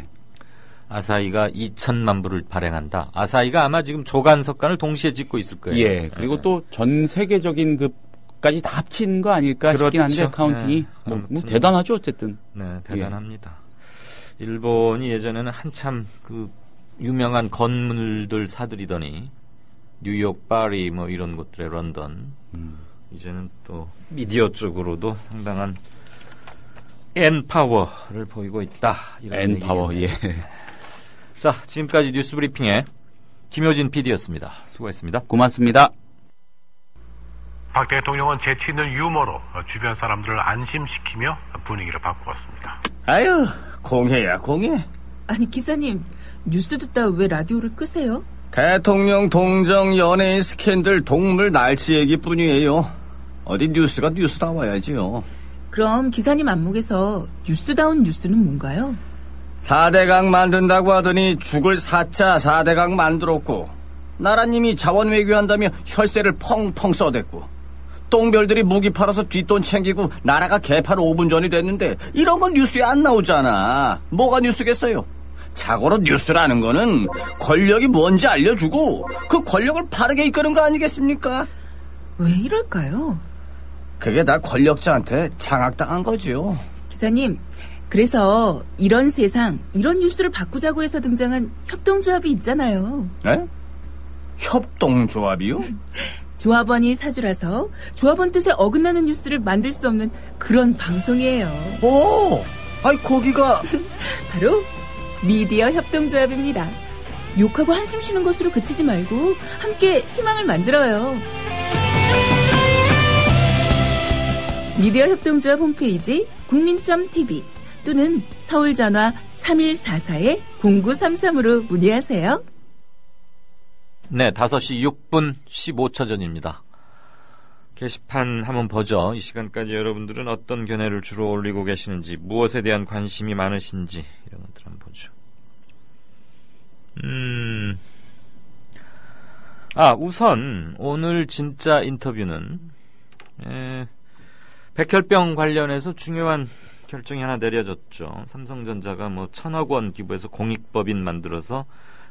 아사히가 2천만 부를 발행한다. 아사히가 아마 지금 조간석간을 동시에 짓고 있을 거예요. 예. 그리고 네. 또 전 세계적인 그까지 다 합친 거 아닐까 싶긴 한데 그렇죠. 카운팅이 네. 뭐 대단하죠 어쨌든. 네, 대단합니다. 일본이 예전에는 한참 그 유명한 건물들 사들이더니 뉴욕, 파리 뭐 이런 곳들의 런던 이제는 또 미디어 쪽으로도 상당한 N파워를 보이고 있다. N파워, 예. 자, 지금까지 뉴스 브리핑의 김효진 PD였습니다. 수고했습니다. 고맙습니다. 박 대통령은 재치 있는 유머로 주변 사람들을 안심시키며 분위기를 바꾸었습니다. 아유, 공해야 공해. 아니 기사님, 뉴스 듣다 왜 라디오를 끄세요? 대통령 동정 연예인 스캔들 동물 날씨 얘기뿐이에요. 어디 뉴스가 뉴스다워야지요. 그럼 기사님 안목에서 뉴스다운 뉴스는 뭔가요? 4대강 만든다고 하더니 죽을 4차 4대강 만들었고 나라님이 자원 외교한다며 혈세를 펑펑 써댔고 똥별들이 무기 팔아서 뒷돈 챙기고 나라가 개판 5분 전이 됐는데 이런 건 뉴스에 안 나오잖아. 뭐가 뉴스겠어요? 자고로 뉴스라는 거는 권력이 뭔지 알려주고 그 권력을 바르게 이끄는 거 아니겠습니까? 왜 이럴까요? 그게 다 권력자한테 장악당한 거죠. 기사님, 그래서 이런 세상, 이런 뉴스를 바꾸자고 해서 등장한 협동조합이 있잖아요. 네? 협동조합이요? 조합원이 사주라서 조합원 뜻에 어긋나는 뉴스를 만들 수 없는 그런 방송이에요. 오! 아이, 거기가 바로 미디어 협동조합입니다. 욕하고 한숨 쉬는 것으로 그치지 말고 함께 희망을 만들어요. 미디어 협동조합 홈페이지 국민.tv 또는 서울전화 3144-0933으로 문의하세요. 네, 5시 6분 15초 전입니다. 게시판 한번 보죠. 이 시간까지 여러분들은 어떤 견해를 주로 올리고 계시는지, 무엇에 대한 관심이 많으신지 이런 것들 한번 보죠. 우선 오늘 진짜 인터뷰는 백혈병 관련해서 중요한 결정이 하나 내려졌죠. 삼성전자가 1,000억 원 기부해서 공익법인 만들어서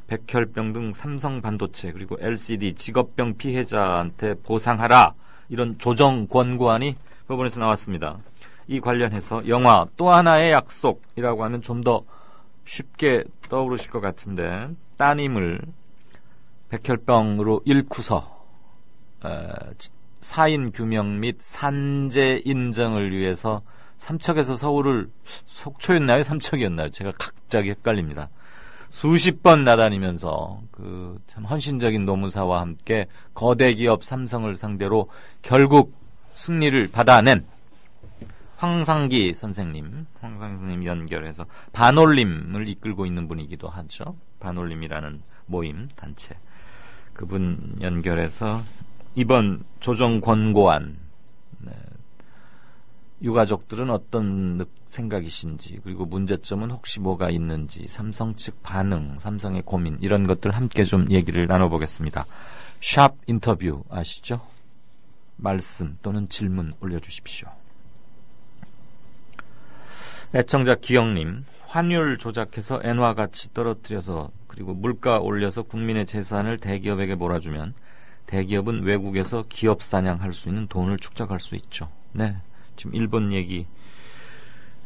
백혈병 등 삼성 반도체 그리고 LCD 직업병 피해자한테 보상하라, 이런 조정 권고안이 법원에서 나왔습니다. 이 관련해서 영화 또 하나의 약속이라고 하면 좀 더 쉽게 떠오르실 것 같은데, 따님을 백혈병으로 잃고서 사인 규명 및 산재 인정을 위해서 삼척에서 서울을, 속초였나요? 삼척이었나요? 제가 갑자기 헷갈립니다. 수십 번 나다니면서 참 헌신적인 노무사와 함께 거대 기업 삼성을 상대로 결국 승리를 받아낸 황상기 선생님 연결해서 반올림을 이끌고 있는 분이기도 하죠. 반올림이라는 모임, 단체. 그분 연결해서 이번 조정 권고안, 유가족들은 어떤 생각이신지, 그리고 문제점은 혹시 뭐가 있는지, 삼성 측 반응, 삼성의 고민, 이런 것들 함께 좀 얘기를 나눠보겠습니다. 샵 인터뷰 아시죠? 말씀 또는 질문 올려주십시오. 애청자 기영님, 환율 조작해서 엔화 가치 떨어뜨려서 그리고 물가 올려서 국민의 재산을 대기업에게 몰아주면 대기업은 외국에서 기업 사냥할 수 있는 돈을 축적할 수 있죠. 네, 지금 일본 얘기,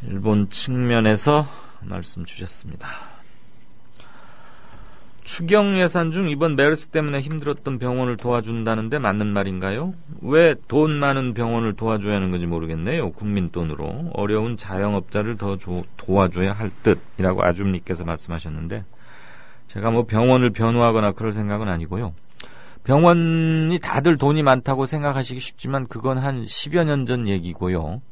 일본 측면에서 말씀 주셨습니다. 추경 예산 중 이번 메르스 때문에 힘들었던 병원을 도와준다는데 맞는 말인가요? 왜 돈 많은 병원을 도와줘야 하는 건지 모르겠네요. 국민 돈으로 어려운 자영업자를 더 도와줘야 할 듯이라고 아줌님께서 말씀하셨는데, 제가 병원을 변호하거나 그럴 생각은 아니고요. 병원이 다들 돈이 많다고 생각하시기 쉽지만 그건 한 10여 년 전 얘기고요.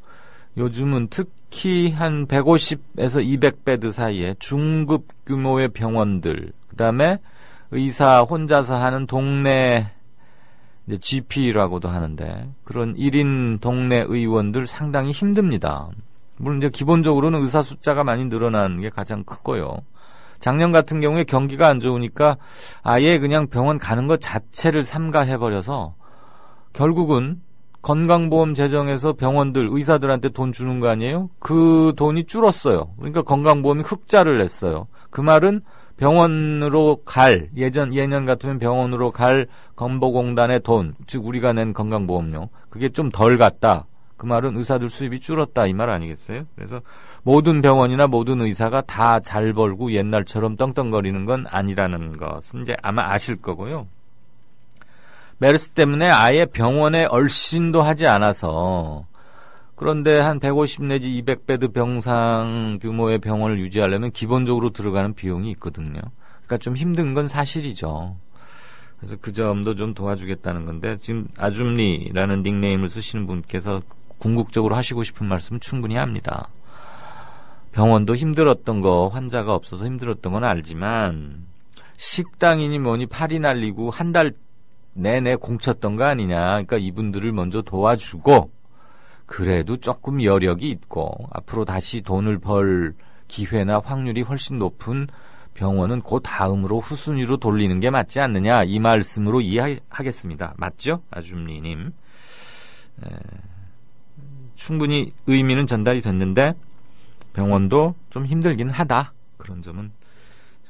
요즘은 특히 한 150에서 200베드 사이에 중급 규모의 병원들, 그 다음에 의사 혼자서 하는 동네 GP라고도 하는데, 그런 1인 동네 의원들 상당히 힘듭니다. 물론 이제 기본적으로는 의사 숫자가 많이 늘어나는 게 가장 크고요. 작년 같은 경우에 경기가 안 좋으니까 아예 그냥 병원 가는 것 자체를 삼가해버려서 결국은 건강보험 재정에서 병원들, 의사들한테 돈 주는 거 아니에요? 그 돈이 줄었어요. 그러니까 건강보험이 흑자를 냈어요. 그 말은 병원으로 갈, 예년 같으면 병원으로 갈 건보공단의 돈, 즉 우리가 낸 건강보험료, 그게 좀 덜 갔다. 그 말은 의사들 수입이 줄었다, 이 말 아니겠어요? 그래서 모든 병원이나 모든 의사가 다 잘 벌고 옛날처럼 떵떵거리는 건 아니라는 것은 이제 아마 아실 거고요. 메르스 때문에 아예 병원에 얼씬도 하지 않아서, 그런데 한 150 내지 200베드 병상 규모의 병원을 유지하려면 기본적으로 들어가는 비용이 있거든요. 그러니까 좀 힘든 건 사실이죠. 그래서 그 점도 좀 도와주겠다는 건데, 지금 아줌리라는 닉네임을 쓰시는 분께서 궁극적으로 하시고 싶은 말씀은 충분히 합니다. 병원도 힘들었던 거, 환자가 없어서 힘들었던 건 알지만 식당이니 뭐니 팔이 날리고 한 달 내내 공쳤던 거 아니냐. 그러니까 이분들을 먼저 도와주고, 그래도 조금 여력이 있고 앞으로 다시 돈을 벌 기회나 확률이 훨씬 높은 병원은 그 다음으로 후순위로 돌리는 게 맞지 않느냐, 이 말씀으로 이해하겠습니다. 맞죠? 아줌리님. 충분히 의미는 전달이 됐는데 병원도 좀 힘들긴 하다, 그런 점은.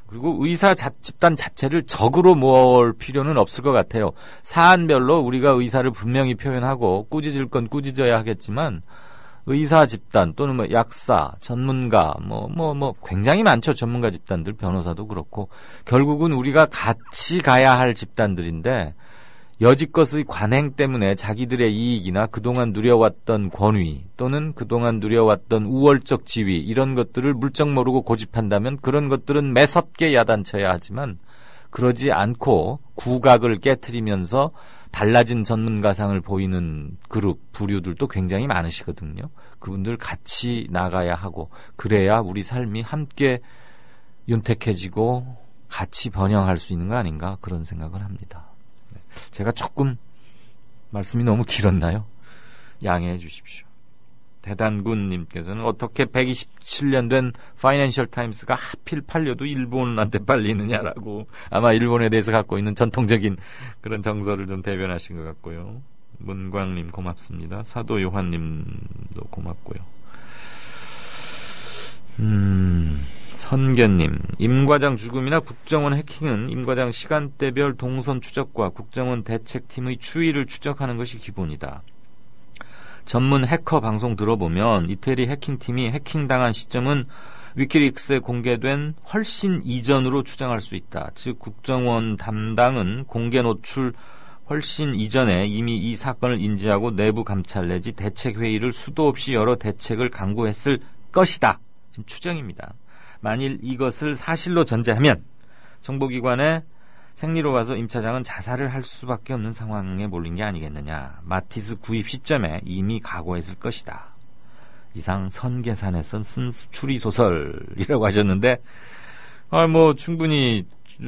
그리고 의사 집단 자체를 적으로 모을 필요는 없을 것 같아요. 사안별로 우리가 의사를 분명히 표현하고 꾸짖을 건 꾸짖어야 하겠지만 의사 집단 또는 뭐 약사, 전문가, 뭐 굉장히 많죠. 전문가 집단들, 변호사도 그렇고. 결국은 우리가 같이 가야 할 집단들인데 여지껏의 관행 때문에 자기들의 이익이나 그동안 누려왔던 권위 또는 그동안 누려왔던 우월적 지위 이런 것들을 물정 모르고 고집한다면 그런 것들은 매섭게 야단쳐야 하지만 그러지 않고 국악을 깨트리면서 달라진 전문가상을 보이는 그룹, 부류들도 굉장히 많으시거든요. 그분들 같이 나가야 하고 그래야 우리 삶이 함께 윤택해지고 같이 번영할 수 있는 거 아닌가 그런 생각을 합니다. 제가 조금 말씀이 너무 길었나요? 양해해 주십시오. 대단군님께서는 어떻게 127년 된 파이낸셜 타임스가 하필 팔려도 일본한테 팔리느냐라고 아마 일본에 대해서 갖고 있는 전통적인 그런 정서를 좀 대변하신 것 같고요. 문광님 고맙습니다. 사도 요한님도 고맙고요. 선견님, 임과장 죽음이나 국정원 해킹은 임과장 시간대별 동선 추적과 국정원 대책팀의 추이를 추적하는 것이 기본이다. 전문 해커 방송 들어보면 이태리 해킹팀이 해킹당한 시점은 위키릭스에 공개된 훨씬 이전으로 추정할 수 있다. 즉 국정원 담당은 공개 노출 훨씬 이전에 이미 이 사건을 인지하고 내부 감찰 내지 대책회의를 수도 없이 열어 대책을 강구했을 것이다. 지금 추정입니다. 만일 이것을 사실로 전제하면 정보기관의 생리로 봐서 임 차장은 자살을 할 수밖에 없는 상황에 몰린 게 아니겠느냐. 마티스 구입 시점에 이미 각오했을 것이다. 이상 선계산에서 쓴 추리소설이라고 하셨는데 뭐 충분히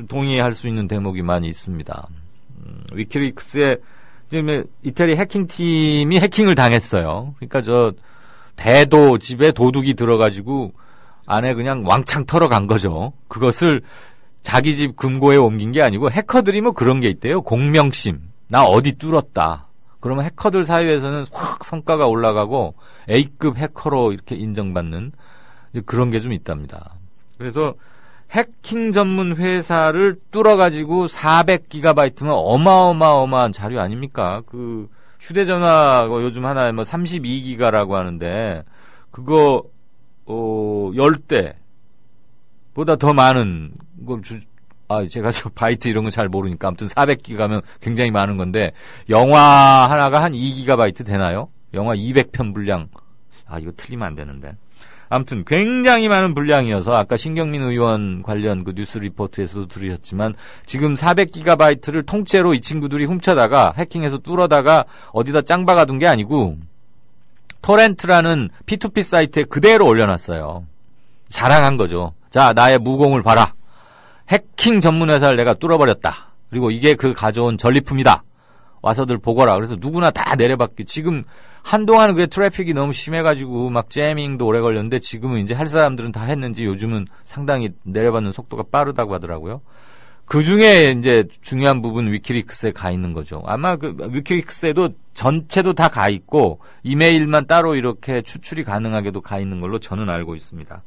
동의할 수 있는 대목이 많이 있습니다. 위키릭스에 지금 이태리 해킹팀이 해킹을 당했어요. 그러니까 저 대도 집에 도둑이 들어가지고 안에 그냥 왕창 털어간 거죠. 그것을 자기 집 금고에 옮긴 게 아니고 해커들이 뭐 그런 게 있대요. 공명심. 나 어디 뚫었다. 그러면 해커들 사이에서는 확 성과가 올라가고 A급 해커로 이렇게 인정받는 그런 게 좀 있답니다. 그래서 해킹 전문 회사를 뚫어가지고 400GB면 어마어마한 자료 아닙니까? 그 휴대전화 요즘 하나에 뭐 32GB라고 하는데 그거 10대보다 더 많은 걸 제가 저 바이트 이런 거 잘 모르니까 아무튼 400기가면 굉장히 많은 건데 영화 하나가 한 2GB 되나요? 영화 200편 분량. 이거 틀리면 안 되는데. 아무튼 굉장히 많은 분량이어서 아까 신경민 의원 관련 그 뉴스 리포트에서도 들으셨지만 지금 400GB를 통째로 이 친구들이 훔쳐다가 해킹해서 뚫어다가 어디다 짱 박아둔 게 아니고 토렌트라는 P2P 사이트에 그대로 올려놨어요. 자랑한 거죠. 자, 나의 무공을 봐라. 해킹 전문 회사를 내가 뚫어버렸다. 그리고 이게 그 가져온 전리품이다. 와서들 보거라. 그래서 누구나 다 내려받기. 지금 한동안은 그게 트래픽이 너무 심해가지고 막 재밍도 오래 걸렸는데 지금은 이제 할 사람들은 다 했는지 요즘은 상당히 내려받는 속도가 빠르다고 하더라고요. 그 중에 이제 중요한 부분 위키릭스에 가 있는 거죠. 아마 그 위키릭스에도 전체도 다 가 있고 이메일만 따로 이렇게 추출이 가능하게도 가 있는 걸로 저는 알고 있습니다.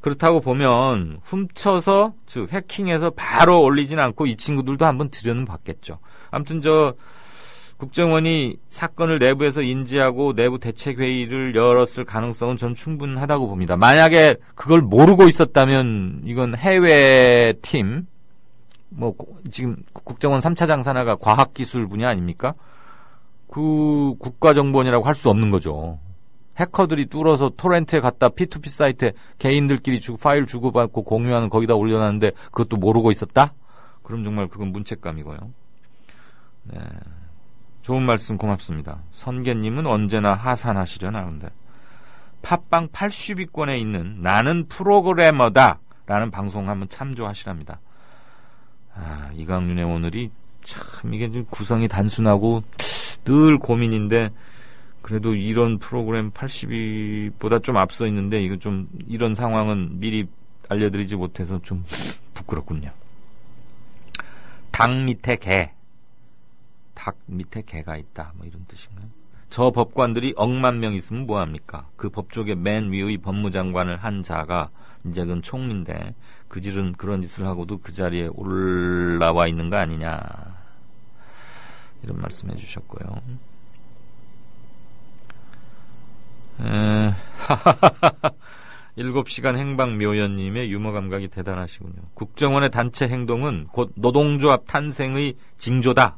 그렇다고 보면 훔쳐서 즉 해킹해서 바로 올리진 않고 이 친구들도 한번 들여는 봤겠죠. 아무튼 저 국정원이 사건을 내부에서 인지하고 내부 대책회의를 열었을 가능성은 전 충분하다고 봅니다. 만약에 그걸 모르고 있었다면 이건 해외 팀 지금 국정원 3차장 산하가 과학기술 분야 아닙니까? 그 국가정보원이라고 할 수 없는 거죠. 해커들이 뚫어서 토렌트에 갖다 P2P 사이트에 개인들끼리 파일 주고받고 공유하는 거기다 올려놨는데 그것도 모르고 있었다? 그럼 정말 그건 문책감이고요. 네. 좋은 말씀 고맙습니다. 선계님은 언제나 하산하시려나 근데 팟빵 80위권에 있는 나는 프로그래머다 라는 방송 한번 참조하시랍니다. 이강윤의 오늘이 참 이게 좀 구성이 단순하고 늘 고민인데 그래도 이런 프로그램 80위보다 좀 앞서 있는데 이거 좀 이런 상황은 미리 알려드리지 못해서 좀 부끄럽군요. 닭 밑에 개. 닭 밑에 개가 있다. 뭐 이런 뜻인가요? 저 법관들이 억만 명 있으면 뭐합니까? 그 법조계 맨 위의 법무장관을 한 자가 이제 그건 총리인데 그런 짓을 하고도 그 자리에 올라와 있는 거 아니냐. 이런 말씀 해주셨고요. 7시간 행방묘연님의 유머 감각이 대단하시군요. 국정원의 단체 행동은 곧 노동조합 탄생의 징조다.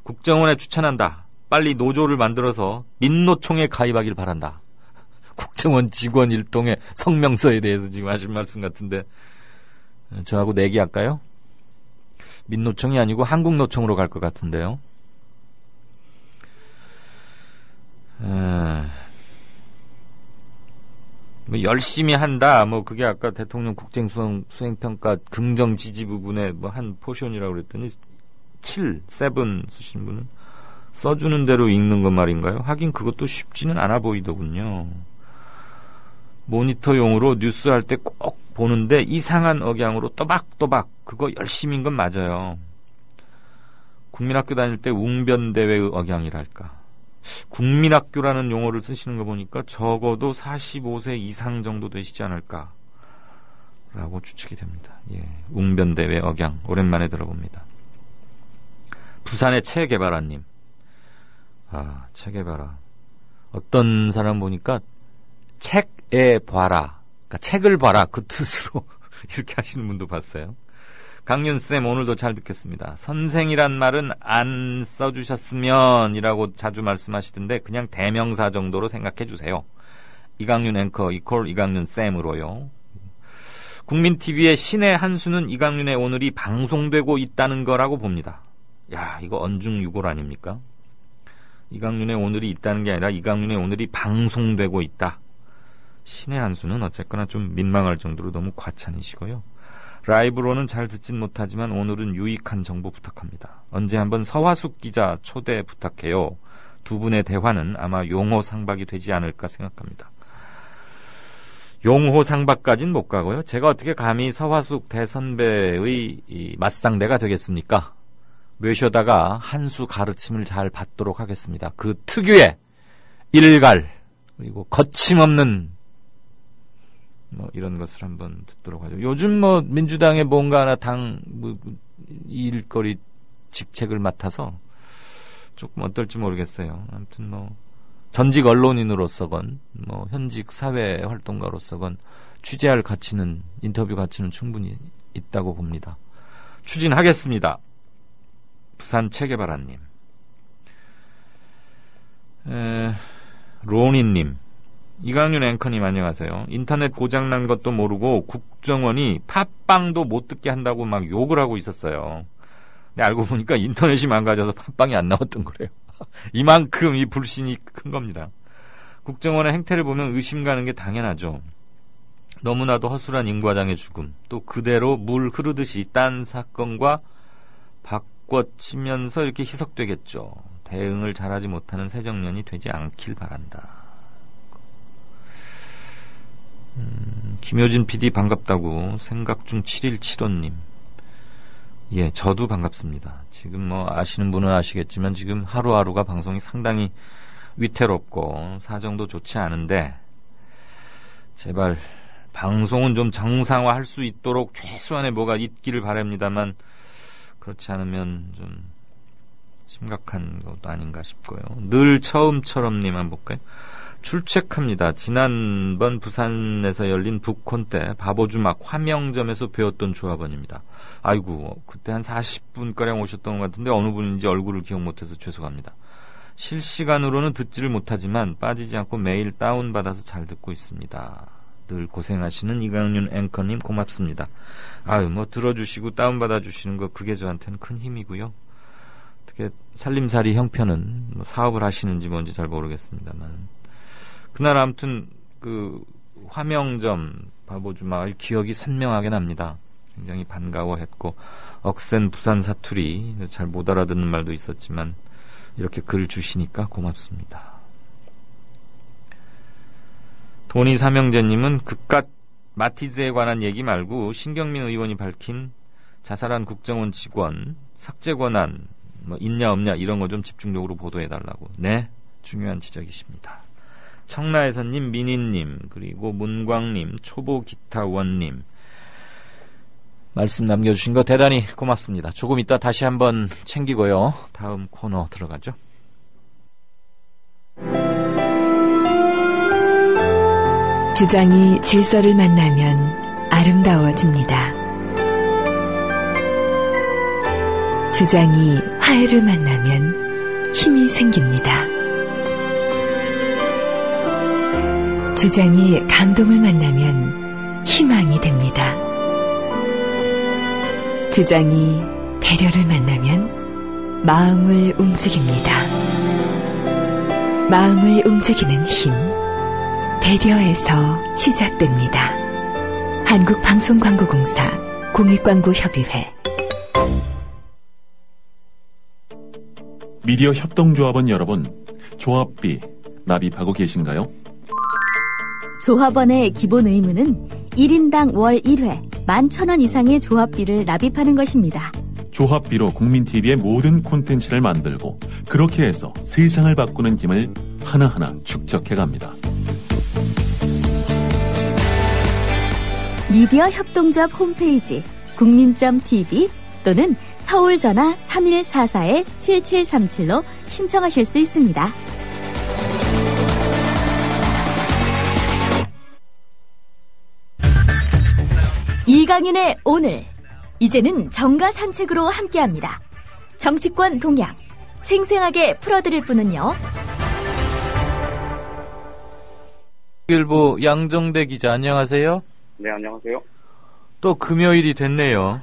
국정원에 추천한다. 빨리 노조를 만들어서 민노총에 가입하길 바란다. 국정원 직원 일동의 성명서에 대해서 지금 하신 말씀 같은데 저하고 내기할까요? 민노총이 아니고 한국노총으로 갈 것 같은데요. 뭐 열심히 한다. 뭐 그게 아까 대통령 국정수행평가 긍정 지지 부분에 뭐 한 포션이라고 그랬더니 7 쓰신 분은 써주는 대로 읽는 것 말인가요? 하긴 그것도 쉽지는 않아 보이더군요. 모니터용으로 뉴스 할 때 꼭 보는데 이상한 억양으로 또박또박 그거 열심히인 건 맞아요. 국민학교 다닐 때 웅변대회의 억양이랄까. 국민학교라는 용어를 쓰시는 거 보니까 적어도 45세 이상 정도 되시지 않을까 라고 추측이 됩니다. 예, 웅변대회 억양 오랜만에 들어봅니다. 부산의 최개발아님. 최개발아. 어떤 사람 보니까 책에 봐라, 그러니까 책을 봐라 그 뜻으로 이렇게 하시는 분도 봤어요. 강윤쌤 오늘도 잘 듣겠습니다. 선생이란 말은 안 써주셨으면 이라고 자주 말씀하시던데 그냥 대명사 정도로 생각해 주세요. 이강윤 앵커 이퀄 이강윤 쌤으로요. 국민TV의 신의 한 수는 이강윤의 오늘이 방송되고 있다는 거라고 봅니다. 야, 이거 언중유골 아닙니까? 이강윤의 오늘이 있다는 게 아니라 이강윤의 오늘이 방송되고 있다. 신의 한 수는 어쨌거나 좀 민망할 정도로 너무 과찬이시고요. 라이브로는 잘 듣진 못하지만 오늘은 유익한 정보 부탁합니다. 언제 한번 서화숙 기자 초대 부탁해요. 두 분의 대화는 아마 용호 상박이 되지 않을까 생각합니다. 용호 상박까지는 못 가고요. 제가 어떻게 감히 서화숙 대선배의 이 맞상대가 되겠습니까? 묘셔다가 한 수 가르침을 잘 받도록 하겠습니다. 그 특유의 일갈 그리고 거침없는 뭐 이런 것을 한번 듣도록 하죠. 요즘 뭐 민주당에 뭔가 하나 일거리 직책을 맡아서 조금 어떨지 모르겠어요. 아무튼 뭐 전직 언론인으로서건 뭐 현직 사회 활동가로서건 취재할 가치는 인터뷰 가치는 충분히 있다고 봅니다. 추진하겠습니다. 부산 최개발아님. 로니님. 이강윤 앵커님 안녕하세요. 인터넷 고장난 것도 모르고 국정원이 팟빵도 못 듣게 한다고 막 욕을 하고 있었어요. 근데 알고 보니까 인터넷이 망가져서 팟빵이 안 나왔던 거래요. 이만큼 이 불신이 큰 겁니다. 국정원의 행태를 보면 의심 가는 게 당연하죠. 너무나도 허술한 임과장의 죽음, 또 그대로 물 흐르듯이 딴 사건과 바꿔치면서 이렇게 희석되겠죠. 대응을 잘하지 못하는 새정년이 되지 않길 바란다. 김효진 PD 반갑다고 생각 중 7175님. 예, 저도 반갑습니다. 지금 뭐 아시는 분은 아시겠지만 지금 하루하루가 방송이 상당히 위태롭고 사정도 좋지 않은데 제발 방송은 좀 정상화할 수 있도록 최소한의 뭐가 있기를 바랍니다만 그렇지 않으면 좀 심각한 것도 아닌가 싶고요. 늘 처음처럼님 한번 볼까요? 출첵합니다. 지난번 부산에서 열린 북콘 때 바보주막 화명점에서 배웠던 조합원입니다. 아이고, 그때 한 40분가량 오셨던 것 같은데 어느 분인지 얼굴을 기억 못해서 죄송합니다. 실시간으로는 듣지를 못하지만 빠지지 않고 매일 다운받아서 잘 듣고 있습니다. 늘 고생하시는 이강윤 앵커님 고맙습니다. 아유, 뭐 들어주시고 다운받아주시는 거 그게 저한테는 큰 힘이고요. 어떻게 살림살이 형편은 뭐 사업을 하시는지 뭔지 잘 모르겠습니다만 그날 아무튼 그 화명점 바보주막 기억이 선명하게 납니다. 굉장히 반가워했고 억센 부산 사투리 잘 못 알아듣는 말도 있었지만 이렇게 글 주시니까 고맙습니다. 도니 삼형제님은 그깟 마티즈에 관한 얘기 말고 신경민 의원이 밝힌 자살한 국정원 직원 삭제 권한 뭐 있냐 없냐 이런 거 좀 집중적으로 보도해달라고. 네, 중요한 지적이십니다. 청라에서님, 민희님, 그리고 문광님, 초보기타원님 말씀 남겨주신 거 대단히 고맙습니다. 조금 이따 다시 한번 챙기고요. 다음 코너 들어가죠. 주장이 질서를 만나면 아름다워집니다. 주장이 화해를 만나면 힘이 생깁니다. 주장이 감동을 만나면 희망이 됩니다. 주장이 배려를 만나면 마음을 움직입니다. 마음을 움직이는 힘, 배려에서 시작됩니다. 한국방송광고공사 공익광고협의회. 미디어 협동조합원 여러분, 조합비 납입하고 계신가요? 조합원의 기본 의무는 1인당 월 1회 11,000원 이상의 조합비를 납입하는 것입니다. 조합비로 국민TV의 모든 콘텐츠를 만들고 그렇게 해서 세상을 바꾸는 힘을 하나하나 축적해갑니다. 미디어 협동조합 홈페이지 국민.tv 또는 서울 전화 3144-7737로 신청하실 수 있습니다. 이강윤의 오늘, 이제는 정가 산책으로 함께합니다. 정치권 동향 생생하게 풀어드릴 분은요. 일보 양정대 기자, 안녕하세요. 네, 안녕하세요. 또 금요일이 됐네요.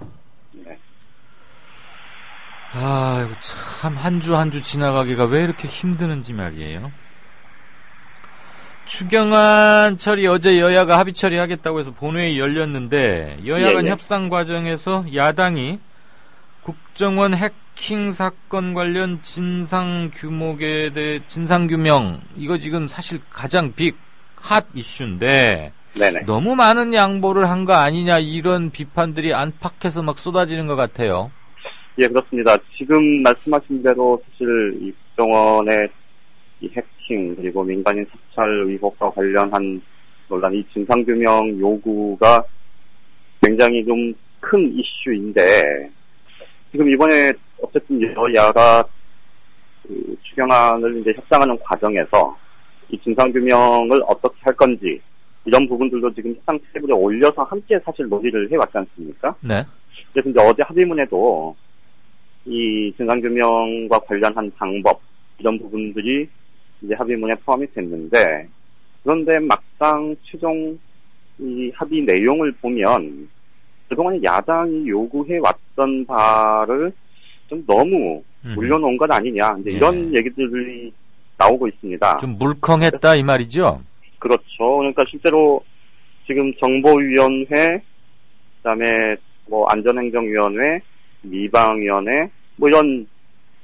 네. 아, 참 한 주 한 주 지나가기가 왜 이렇게 힘드는지 말이에요. 추경안 처리 어제 여야가 합의 처리하겠다고 해서 본회의 열렸는데 여야 간 협상 과정에서 야당이 국정원 해킹 사건 관련 진상규명에 대해 진상규명, 이거 지금 사실 가장 핫 이슈인데 네네. 너무 많은 양보를 한 거 아니냐, 이런 비판들이 안팎에서 막 쏟아지는 것 같아요. 예, 그렇습니다. 지금 말씀하신 대로 사실 이 국정원의 이 해킹 그리고 민간인 사찰 의혹과 관련한 논란, 이 진상규명 요구가 굉장히 좀 큰 이슈인데, 지금 이번에 어쨌든 여야가 그 추경안을 이제 협상하는 과정에서 이 진상규명을 어떻게 할 건지 이런 부분들도 지금 협상 테이블에 올려서 함께 사실 논의를 해왔지 않습니까? 네. 그래서 이제 어제 합의문에도 이 진상규명과 관련한 방법 이런 부분들이 이제 합의문에 포함이 됐는데, 그런데 막상 최종 이 합의 내용을 보면 그동안 야당이 요구해 왔던 바를 좀 너무 올려놓은 것 아니냐, 이제 이런 얘기들이 나오고 있습니다. 좀 물컹했다 이 말이죠? 그렇죠. 그러니까 실제로 지금 정보위원회, 그다음에 뭐 안전행정위원회, 미방위원회, 뭐 이런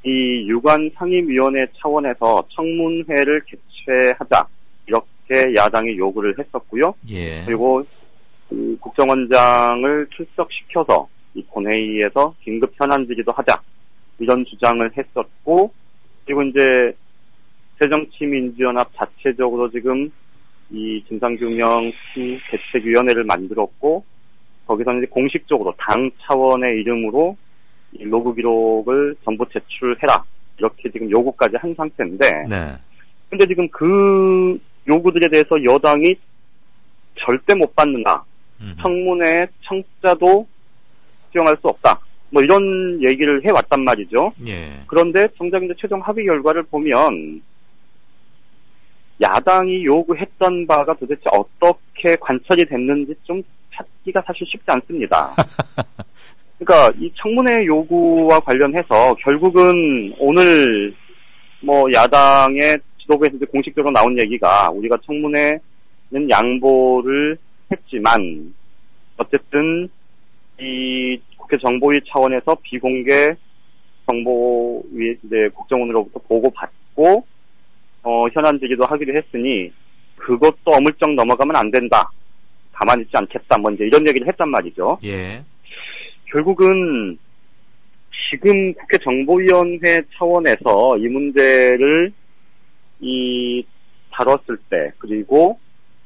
이 유관 상임위원회 차원에서 청문회를 개최하자, 이렇게 야당이 요구를 했었고요. 예. 그리고 이 국정원장을 출석시켜서 이 본회의에서 긴급 현안 질의도 하자, 이런 주장을 했었고, 그리고 이제 새정치민주연합 자체적으로 지금 이 진상규명 대책위원회를 만들었고, 거기서는 이제 공식적으로 당 차원의 이름으로 이 로그 기록을 전부 제출해라, 이렇게 지금 요구까지 한 상태인데, 네. 근데 지금 그 요구들에 대해서 여당이 절대 못 받는다, 청문회 청자도 수용할 수 없다, 뭐 이런 얘기를 해왔단 말이죠. 예. 그런데 정작 이제 최종 합의 결과를 보면 야당이 요구했던 바가 도대체 어떻게 관철이 됐는지 좀 찾기가 사실 쉽지 않습니다. 그러니까 이 청문회 요구와 관련해서 결국은 오늘 뭐 야당의 지도부에서 이제 공식적으로 나온 얘기가, 우리가 청문회는 양보를 했지만 어쨌든 이 국회 정보위 차원에서 비공개 정보위 이제 국정원으로부터 보고받고 현안 질의도 하기로 했으니 그것도 어물쩍 넘어가면 안 된다, 가만히 있지 않겠다, 뭐 이제 이런 얘기를 했단 말이죠. 예. 결국은 지금 국회 정보위원회 차원에서 이 문제를 다뤘을 때, 그리고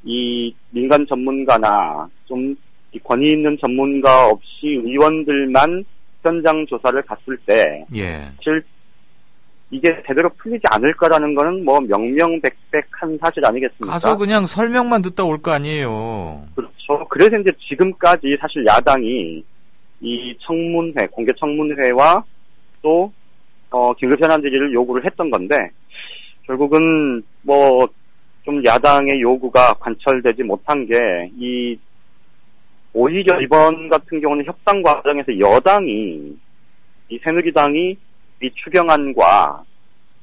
이 민간 전문가나 좀 권위 있는 전문가 없이 의원들만 현장 조사를 갔을 때, 예. 사실 이게 제대로 풀리지 않을 거라는 거는 뭐 명명백백한 사실 아니겠습니까? 가서 그냥 설명만 듣다 올 거 아니에요. 그렇죠. 그래서 이제 지금까지 사실 야당이 이 청문회, 공개 청문회와 또 긴급 현안 질의를 요구를 했던 건데 결국은 뭐 좀 야당의 요구가 관철되지 못한 게 이 오히려 이번 같은 경우는 협상 과정에서 여당이 이 새누리당이 이 추경안과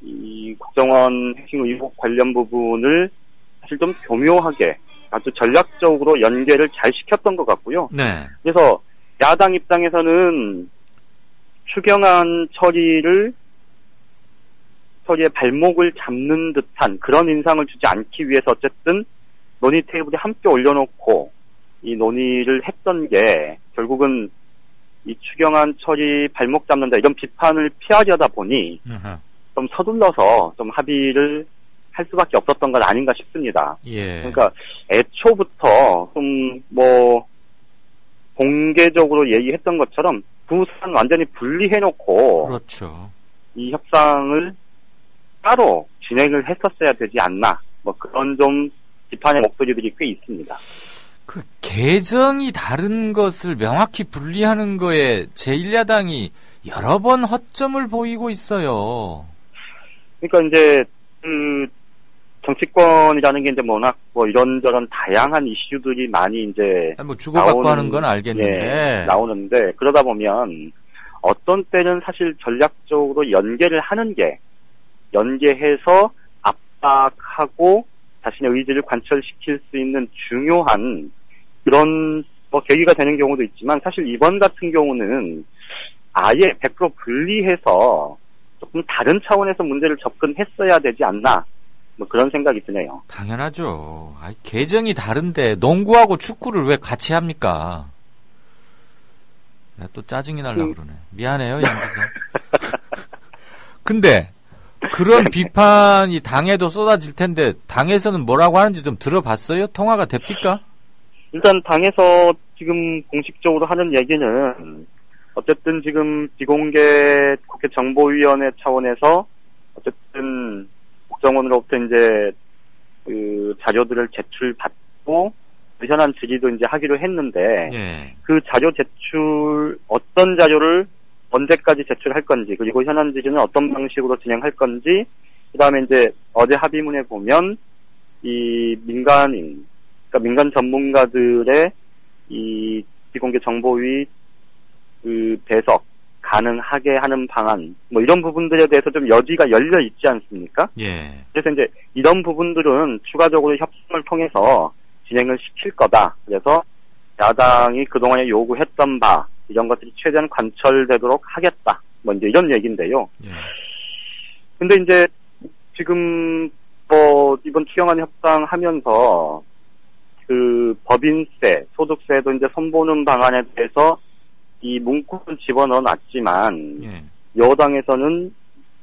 이 국정원 해킹 의혹 관련 부분을 사실 좀 교묘하게 아주 전략적으로 연계를 잘 시켰던 것 같고요. 네. 그래서 야당 입장에서는 추경안 처리의 발목을 잡는 듯한 그런 인상을 주지 않기 위해서 어쨌든 논의 테이블에 함께 올려놓고 이 논의를 했던 게 결국은 이 추경안 처리 발목 잡는다 이런 비판을 피하려다 보니 좀 서둘러서 좀 합의를 할 수밖에 없었던 건 아닌가 싶습니다. 예. 그러니까 애초부터 좀 뭐 공개적으로 얘기했던 것처럼 부산 완전히 분리해놓고 그렇죠. 이 협상을 따로 진행을 했었어야 되지 않나 뭐 그런 좀 비판의 목소리들이 꽤 있습니다. 그 계정이 다른 것을 명확히 분리하는 거에 제1야당이 여러 번 허점을 보이고 있어요. 그러니까 이제 그 정치권이라는 게 이제 워낙 뭐 이런저런 다양한 이슈들이 많이 이제 뭐 주고받고 하는 건 알겠는데 예, 나오는데 그러다 보면 어떤 때는 사실 전략적으로 연계를 하는 게 연계해서 압박하고 자신의 의지를 관철시킬 수 있는 중요한 그런 뭐 계기가 되는 경우도 있지만 사실 이번 같은 경우는 아예 100% 분리해서 조금 다른 차원에서 문제를 접근했어야 되지 않나 뭐 그런 생각이 드네요. 당연하죠. 계정이 다른데 농구하고 축구를 왜 같이 합니까? 또 짜증이 날라 그러네. 미안해요, 양 기자. 근데 그런 비판이 당에도 쏟아질 텐데 당에서는 뭐라고 하는지 좀 들어봤어요? 통화가 됩니까? 일단 당에서 지금 공식적으로 하는 얘기는 어쨌든 지금 비공개 국회 정보위원회 차원에서 어쨌든 국정원으로부터 이제 그 자료들을 제출받고 현안 질의도 이제 하기로 했는데 예. 그 자료 제출 어떤 자료를 언제까지 제출할 건지 그리고 현안 질의는 어떤 방식으로 진행할 건지 그다음에 이제 어제 합의문에 보면 이 민간인 그러니까 민간 전문가들의 이 비공개 정보위 그 배석 가능하게 하는 방안 뭐 이런 부분들에 대해서 좀 여지가 열려 있지 않습니까? 예. 그래서 이제 이런 부분들은 추가적으로 협상을 통해서 진행을 시킬 거다. 그래서 야당이 그동안에 요구했던 바 이런 것들이 최대한 관철되도록 하겠다. 뭐 이제 이런 얘기인데요. 예. 근데 이제 지금 뭐 이번 추경안 협상하면서 그 법인세, 소득세도 이제 손보는 방안에 대해서 이 문구는 집어넣어 놨지만 예. 여당에서는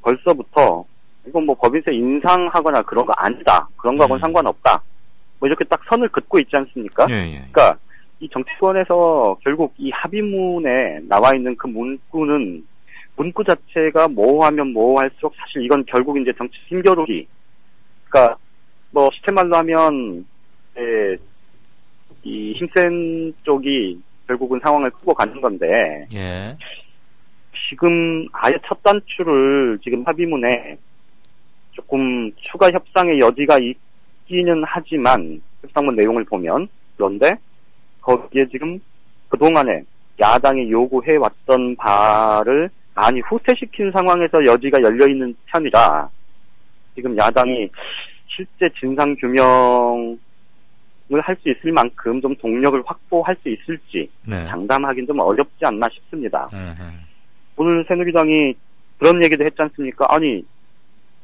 벌써부터 이건 뭐 법인세 인상하거나 그런 거 아니다. 그런 거하고는 상관없다. 뭐 이렇게 딱 선을 긋고 있지 않습니까? 예. 그러니까 이 정치권에서 결국 이 합의문에 나와 있는 그 문구는 문구 자체가 모호하면 모호할수록 사실 이건 결국 이제 정치 힘겨루기. 그러니까 뭐 시체말로 하면 이 힘센 쪽이 결국은 상황을 끌고 가는 건데 예. 지금 아예 첫 단추를 지금 합의문에 조금 추가 협상의 여지가 있기는 하지만 협상문 내용을 보면 그런데 거기에 지금 그동안에 야당이 요구해왔던 바를 많이 후퇴시킨 상황에서 여지가 열려있는 편이라 지금 야당이 실제 진상규명을 할 수 있을 만큼 좀 동력을 확보할 수 있을지 네. 장담하기는 좀 어렵지 않나 싶습니다. 오늘 새누리당이 그런 얘기도 했지 않습니까? 아니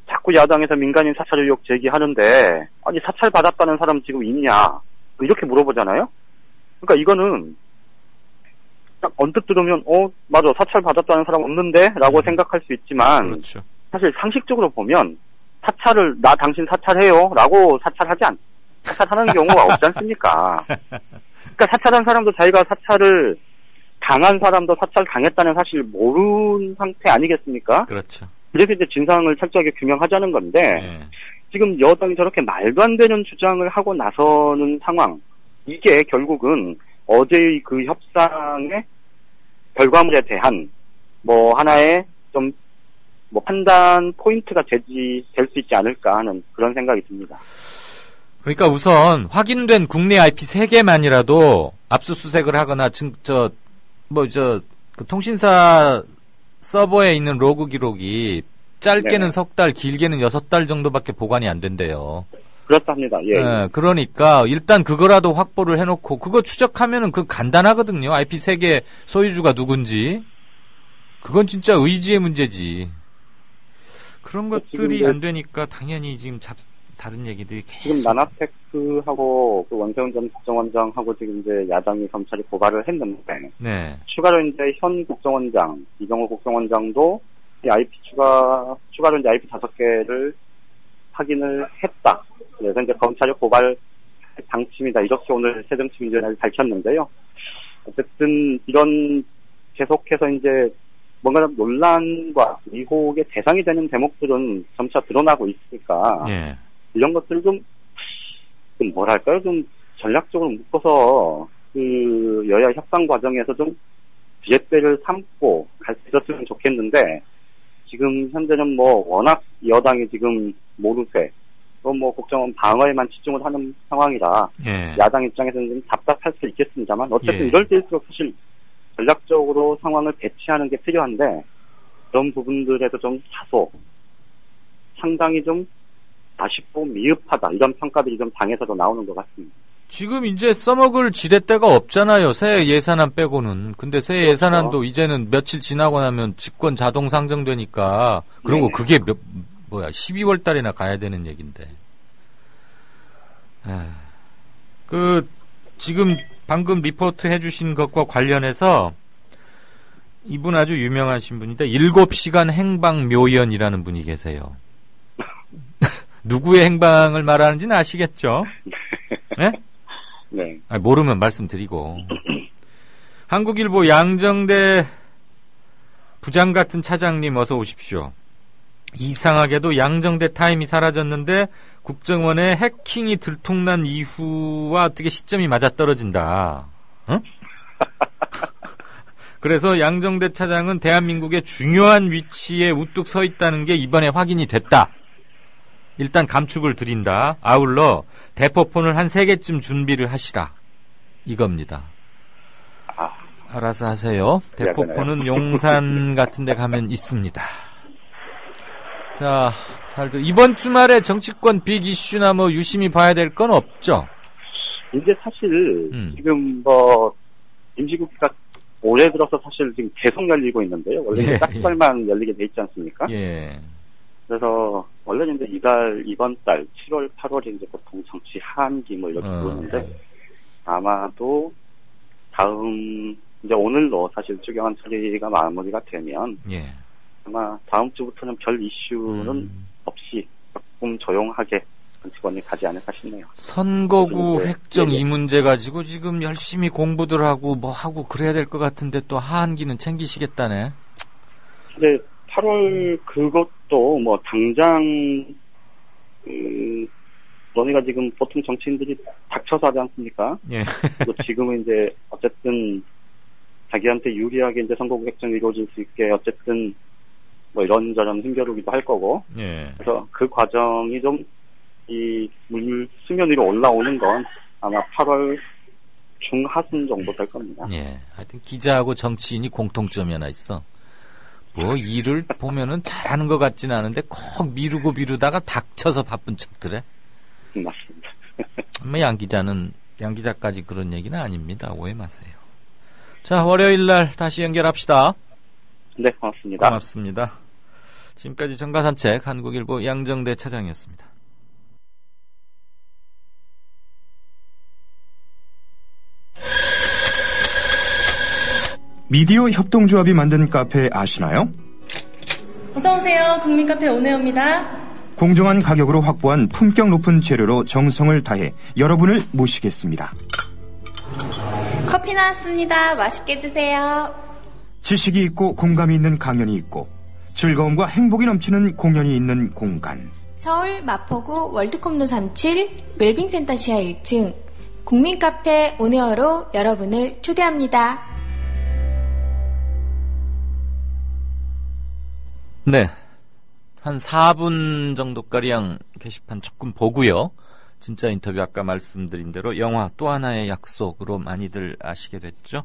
자꾸 야당에서 민간인 사찰 의혹 제기하는데 아니 사찰 받았다는 사람 지금 있냐 이렇게 물어보잖아요. 그러니까 이거는 딱 언뜻 들으면 맞아 사찰 받았다는 사람 없는데 라고 생각할 수 있지만 그렇죠. 사실 상식적으로 보면 사찰을 나 당신 사찰해요 라고 사찰하는 경우가 없지 않습니까? 그러니까 사찰한 사람도 자기가 사찰을 당한 사람도 사찰 당했다는 사실 모르는 상태 아니겠습니까? 그렇죠. 그래서 이제 진상을 철저하게 규명하자는 건데 지금 여당이 저렇게 말도 안 되는 주장을 하고 나서는 상황, 이게 결국은 어제의 그 협상의 결과물에 대한 뭐 하나의 좀 뭐 판단 포인트가 될 수 있지 않을까 하는 그런 생각이 듭니다. 그러니까 우선 확인된 국내 IP 3개만이라도 압수수색을 하거나 그 통신사 서버에 있는 로그 기록이 짧게는 3달, 길게는 6달 정도밖에 보관이 안 된대요. 그렇답니다. 예. 네, 그러니까 일단 그거라도 확보를 해놓고 그거 추적하면은 그 간단하거든요. IP 3개 소유주가 누군지. 그건 진짜 의지의 문제지. 그런 것들이 안 되니까 당연히 지금 다른 얘기들이 계속. 지금 나나테크하고 그 원세훈 전 국정원장하고 지금 이제 야당이 검찰이 고발을 했는데. 네. 추가로 이제 현 국정원장, 이병호 국정원장도 이 IP 추가로 이제 IP 5개를 확인을 했다. 그래서 이제 검찰이 고발 방침이다. 이렇게 오늘 새정치민주연합이 밝혔는데요. 어쨌든 이런 계속해서 이제 뭔가 논란과 의혹의 대상이 되는 대목들은 점차 드러나고 있으니까 이런 것들을 좀 뭐랄까요? 좀 전략적으로 묶어서 그 여야 협상 과정에서 좀 지렛대를 삼고 갈 수 있었으면 좋겠는데 지금 현재는 뭐 워낙 여당이 지금 모르쇠 또 뭐 국정원 방어에만 집중을 하는 상황이라 야당 입장에서는 좀 답답할 수 있겠습니다만 어쨌든 이럴 때일수록 사실 전략적으로 상황을 배치하는 게 필요한데 그런 부분들에서 좀 다소 상당히 좀 아쉽고 미흡하다 이런 평가들이 좀 당에서도 나오는 것 같습니다. 지금 이제 써먹을 지렛대가 없잖아요. 새 예산안 빼고는. 근데 새 예산안도 이제는 며칠 지나고 나면 집권 자동 상정되니까 그리고 그게 12월 달이나 가야 되는 얘긴데. 지금 방금 리포트 해주신 것과 관련해서 이분 아주 유명하신 분인데 7시간 행방묘연이라는 분이 계세요. 누구의 행방을 말하는지는 아시겠죠? 네? 네. 모르면 말씀드리고. 한국일보 양정대 부장 같은 차장님 어서 오십시오. 이상하게도 양정대 타임이 사라졌는데 국정원에 해킹이 들통난 이후와 어떻게 시점이 맞아떨어진다. 어? 그래서 양정대 차장은 대한민국의 중요한 위치에 우뚝 서 있다는 게 이번에 확인이 됐다. 일단 감축을 드린다. 아울러 대포폰을 한 3개쯤 준비를 하시라. 이겁니다. 알아서 하세요. 대포폰은 용산 같은 데 가면 있습니다. 자, 이번 주말에 정치권 빅 이슈나 뭐 유심히 봐야 될 건 없죠? 이제 사실 지금 뭐 임시국회가 올해 들어서 사실 지금 계속 열리고 있는데요. 원래 딱 달만 열리게 돼 있지 않습니까? 그래서 원래는 이제 이번 달 7월, 8월이 이제 보통 정치 하한기 뭐 이렇게 보는데 아마도 다음 이제 오늘로 사실 추경안 처리가 마무리가 되면 아마 다음 주부터는 별 이슈는 없이 조금 조용하게 정치권이 가지 않을까 싶네요. 선거구 획정 이 문제 가지고 지금 열심히 공부들 하고 뭐 하고 그래야 될 것 같은데 또 하한기는 챙기시겠다네. 근데 8월 그것도 뭐 당장 너네가 지금 보통 정치인들이 닥쳐서 하지 않습니까? 또 지금은 이제 어쨌든 자기한테 유리하게 이제 선거구 획정이 이루어질 수 있게 어쨌든 뭐 이런저런 힘겨루기도 할 거고. 그래서 그 과정이 좀 이 물 수면 위로 올라오는 건 아마 8월 중하순 정도 될 겁니다. 하여튼 기자하고 정치인이 공통점이 하나 있어. 뭐 일을 보면은 잘하는 것 같지는 않은데 꼭 미루다가 닥쳐서 바쁜 척들 해. 맞습니다. 뭐 양 기자까지 그런 얘기는 아닙니다. 오해 마세요. 자, 월요일 날 다시 연결합시다. 네, 고맙습니다. 고맙습니다. 지금까지 정가산책 한국일보 양정대 차장이었습니다. 미디어 협동조합이 만든 카페 아시나요? 어서오세요. 국민카페 오네오입니다. 공정한 가격으로 확보한 품격 높은 재료로 정성을 다해 여러분을 모시겠습니다. 커피 나왔습니다. 맛있게 드세요. 지식이 있고 공감이 있는 강연이 있고 즐거움과 행복이 넘치는 공연이 있는 공간. 서울 마포구 월드컵로 37 웰빙센터 지하 1층 국민카페 온에어로 여러분을 초대합니다. 네. 한 4분 정도가량 게시판 조금 보고요. 진짜 인터뷰 아까 말씀드린 대로 영화 또 하나의 약속으로 많이들 아시게 됐죠.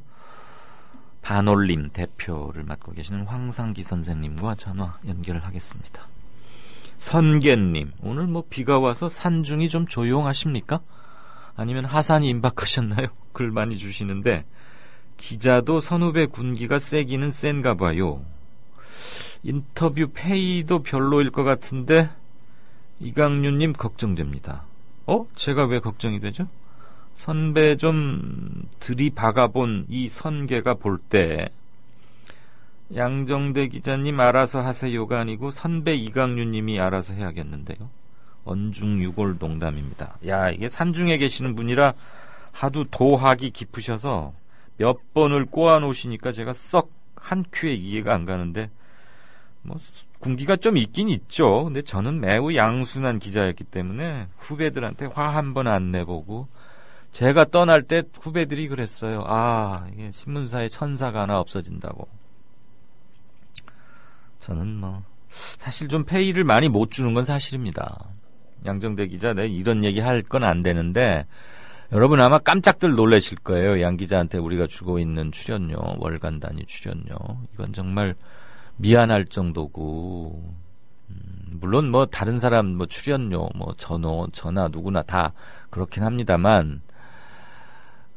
반올림 대표를 맡고 계시는 황상기 선생님과 전화 연결을 하겠습니다. 선계님, 오늘 뭐 비가 와서 산중이 좀 조용하십니까? 아니면 하산이 임박하셨나요? 글 많이 주시는데 기자도 선후배 군기가 세기는 센가 봐요. 인터뷰 페이도 별로일 것 같은데 이강윤님 걱정됩니다. 제가 왜 걱정이 되죠? 선배 좀 들이박아본 이 선계가 볼 때 양정대 기자님 알아서 하세요가 아니고 선배 이강윤님이 알아서 해야겠는데요. 언중유골 농담입니다. 야, 이게 산중에 계시는 분이라 하도 도학이 깊으셔서 몇 번을 꼬아놓으시니까 제가 썩 한 큐에 이해가 안 가는데 뭐 군기가 좀 있긴 있죠. 근데 저는 매우 양순한 기자였기 때문에 후배들한테 화 한 번 안 내보고 제가 떠날 때 후배들이 그랬어요. 이게 신문사에 천사가 하나 없어진다고. 저는 사실 좀 페이를 많이 못 주는 건 사실입니다. 양정대 기자, 내가 이런 얘기 할 건 안 되는데 여러분 아마 깜짝들 놀라실 거예요. 양 기자한테 우리가 주고 있는 출연료, 월간 단위 출연료. 이건 정말 미안할 정도고, 물론 다른 사람 출연료, 전화 누구나 다 그렇긴 합니다만,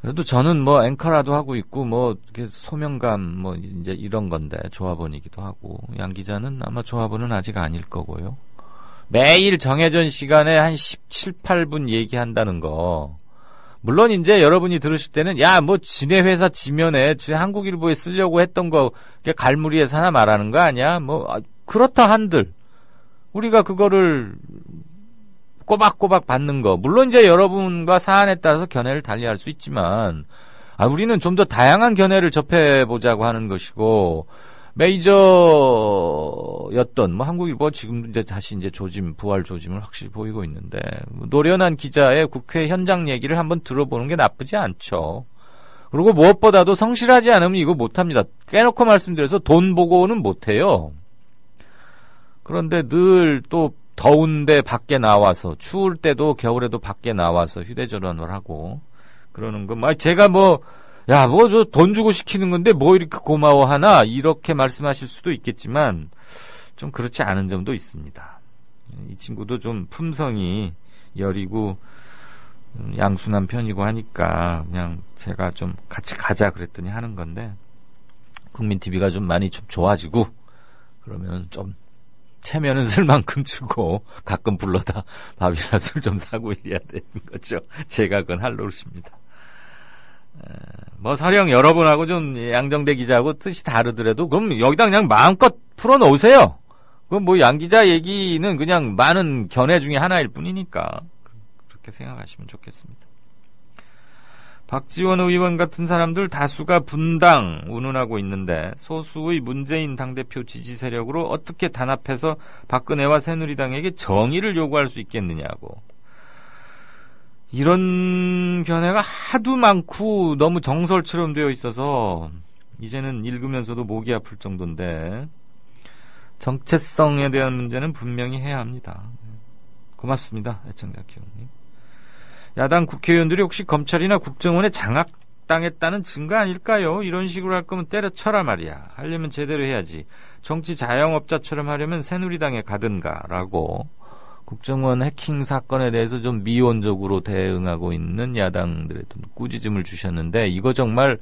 그래도 저는 앵커라도 하고 있고, 이렇게 소명감, 이제 이런 건데, 조합원이기도 하고, 양 기자는 아마 조합원은 아직 아닐 거고요. 매일 정해진 시간에 한 17, 8분 얘기한다는 거. 물론 이제 여러분이 들으실 때는, 지네 회사 지면에 한국일보에 쓰려고 했던 거, 갈무리에서 하나 말하는 거 아니야? 그렇다 한들, 우리가 그거를 꼬박꼬박 받는 거. 물론 이제 여러분과 사안에 따라서 견해를 달리할 수 있지만, 우리는 좀 더 다양한 견해를 접해보자고 하는 것이고, 메이저였던, 한국일보 지금 이제 다시 이제 부활 조짐을 확실히 보이고 있는데, 노련한 기자의 국회 현장 얘기를 한번 들어보는 게 나쁘지 않죠. 그리고 무엇보다도 성실하지 않으면 이거 못합니다. 깨놓고 말씀드려서 돈 보고는 못해요. 그런데 늘 또 더운데 밖에 나와서, 추울 때도 겨울에도 밖에 나와서 휴대전화를 하고 그러는 거, 제가 저 돈 주고 시키는 건데 이렇게 고마워하나, 이렇게 말씀하실 수도 있겠지만 좀 그렇지 않은 점도 있습니다. 이 친구도 좀 품성이 여리고 양순한 편이고 하니까 그냥 제가 좀 같이 가자 그랬더니 하는 건데, 국민TV가 좀 많이 좀 좋아지고 그러면 좀 체면은 쓸 만큼 주고 가끔 불러다 밥이나 술 좀 사고 이래야 되는 거죠. 제가 그건 할 노릇입니다. 서령 여러분하고 좀 양정대 기자하고 뜻이 다르더라도 그럼 여기다 그냥 마음껏 풀어놓으세요. 그럼 양 기자 얘기는 그냥 많은 견해 중에 하나일 뿐이니까 그렇게 생각하시면 좋겠습니다. 박지원 의원 같은 사람들 다수가 분당 운운하고 있는데 소수의 문재인 당대표 지지 세력으로 어떻게 단합해서 박근혜와 새누리당에게 정의를 요구할 수 있겠느냐고. 이런 견해가 하도 많고 너무 정설처럼 되어 있어서 이제는 읽으면서도 목이 아플 정도인데, 정체성에 대한 문제는 분명히 해야 합니다. 고맙습니다, 애청자 기호님. 야당 국회의원들이 혹시 검찰이나 국정원에 장악당했다는 증거 아닐까요? 이런 식으로 할 거면 때려쳐라 말이야. 하려면 제대로 해야지. 정치 자영업자처럼 하려면 새누리당에 가든가라고 국정원 해킹 사건에 대해서 좀 미온적으로 대응하고 있는 야당들의 꾸짖음을 주셨는데, 이거는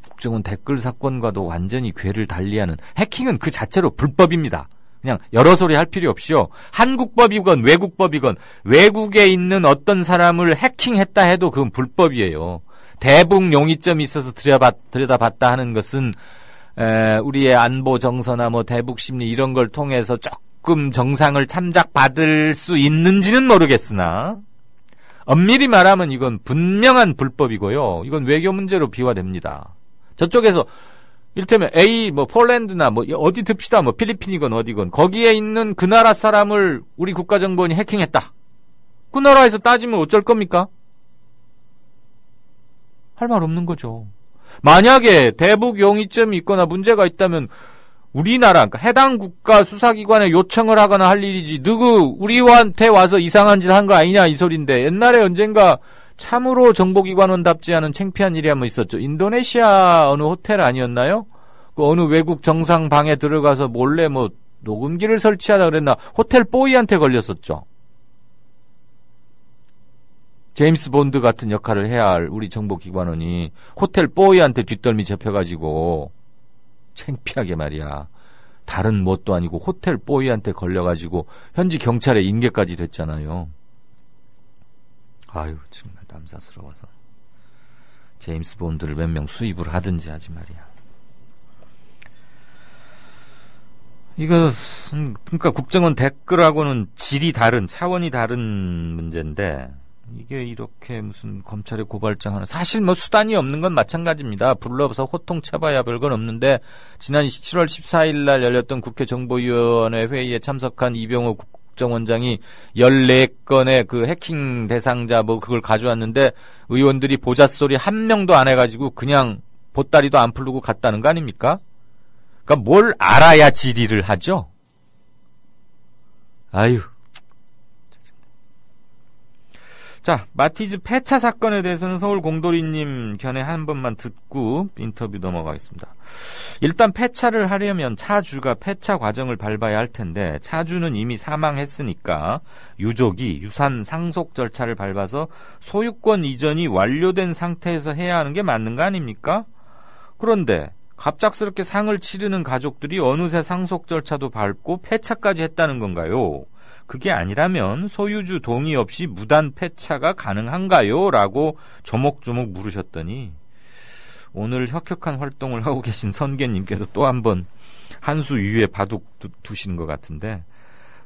국정원 댓글 사건과도 완전히 궤를 달리하는, 해킹은 그 자체로 불법입니다. 그냥 여러 소리 할 필요 없이요. 한국법이건 외국법이건 외국에 있는 어떤 사람을 해킹했다 해도 그건 불법이에요. 대북 용의점이 있어서 들여다봤다 하는 것은 우리의 안보 정서나 대북 심리 이런 걸 통해서 조금 정상을 참작받을 수 있는지는 모르겠으나 엄밀히 말하면 이건 분명한 불법이고요. 이건 외교 문제로 비화됩니다. 저쪽에서 이를테면 A 폴란드나 어디 듭시다 필리핀이건 어디건 거기에 있는 그 나라 사람을 우리 국가정보원이 해킹했다. 그 나라에서 따지면 어쩔 겁니까? 할 말 없는 거죠. 만약에 대북 용의점이 있거나 문제가 있다면 우리나라, 그러니까 해당 국가 수사기관에 요청을 하거나 할 일이지, 우리한테 와서 이상한 짓 한 거 아니냐, 이 소린데, 옛날에 언젠가 참으로 정보기관원답지 않은 창피한 일이 한번 있었죠. 인도네시아 어느 호텔 아니었나요? 그 어느 외국 정상 방에 들어가서 몰래 녹음기를 설치하다 그랬나, 호텔 보이한테 걸렸었죠. 제임스 본드 같은 역할을 해야 할 우리 정보기관원이 호텔 보이한테 뒷덜미 잡혀가지고, 창피하게 말이야. 다른 뭣도 아니고 호텔 보이한테 걸려가지고 현지 경찰에 인계까지 됐잖아요. 아유, 정말 남사스러워서. 제임스 본드를 몇 명 수입을 하든지 하지 말이야. 이거 그러니까 국정원 댓글하고는 질이 다른, 차원이 다른 문제인데, 이게 이렇게 무슨 검찰에 고발장 하나, 사실 수단이 없는 건 마찬가지입니다. 불러서 호통 쳐봐야 별건 없는데, 지난 7월 14일 날 열렸던 국회 정보위원회 회의에 참석한 이병호 국정원장이 14건의 그 해킹 대상자 그걸 가져왔는데, 의원들이 보잣소리 한 명도 안 해가지고 그냥 보따리도 안 풀고 갔다는 거 아닙니까? 그러니까 뭘 알아야 질의를 하죠? 아유. 자, 마티즈 폐차 사건에 대해서는 서울 공돌이님 견해 한 번만 듣고 인터뷰 넘어가겠습니다. 일단 폐차를 하려면 차주가 폐차 과정을 밟아야 할 텐데, 차주는 이미 사망했으니까 유족이 유산 상속 절차를 밟아서 소유권 이전이 완료된 상태에서 해야 하는 게 맞는 거 아닙니까? 그런데 갑작스럽게 상을 치르는 가족들이 어느새 상속 절차도 밟고 폐차까지 했다는 건가요? 그게 아니라면 소유주 동의 없이 무단 폐차가 가능한가요? 라고 조목조목 물으셨더니, 오늘 혁혁한 활동을 하고 계신 선계님께서 또 한 번 한 수 위에 바둑 두시는 것 같은데,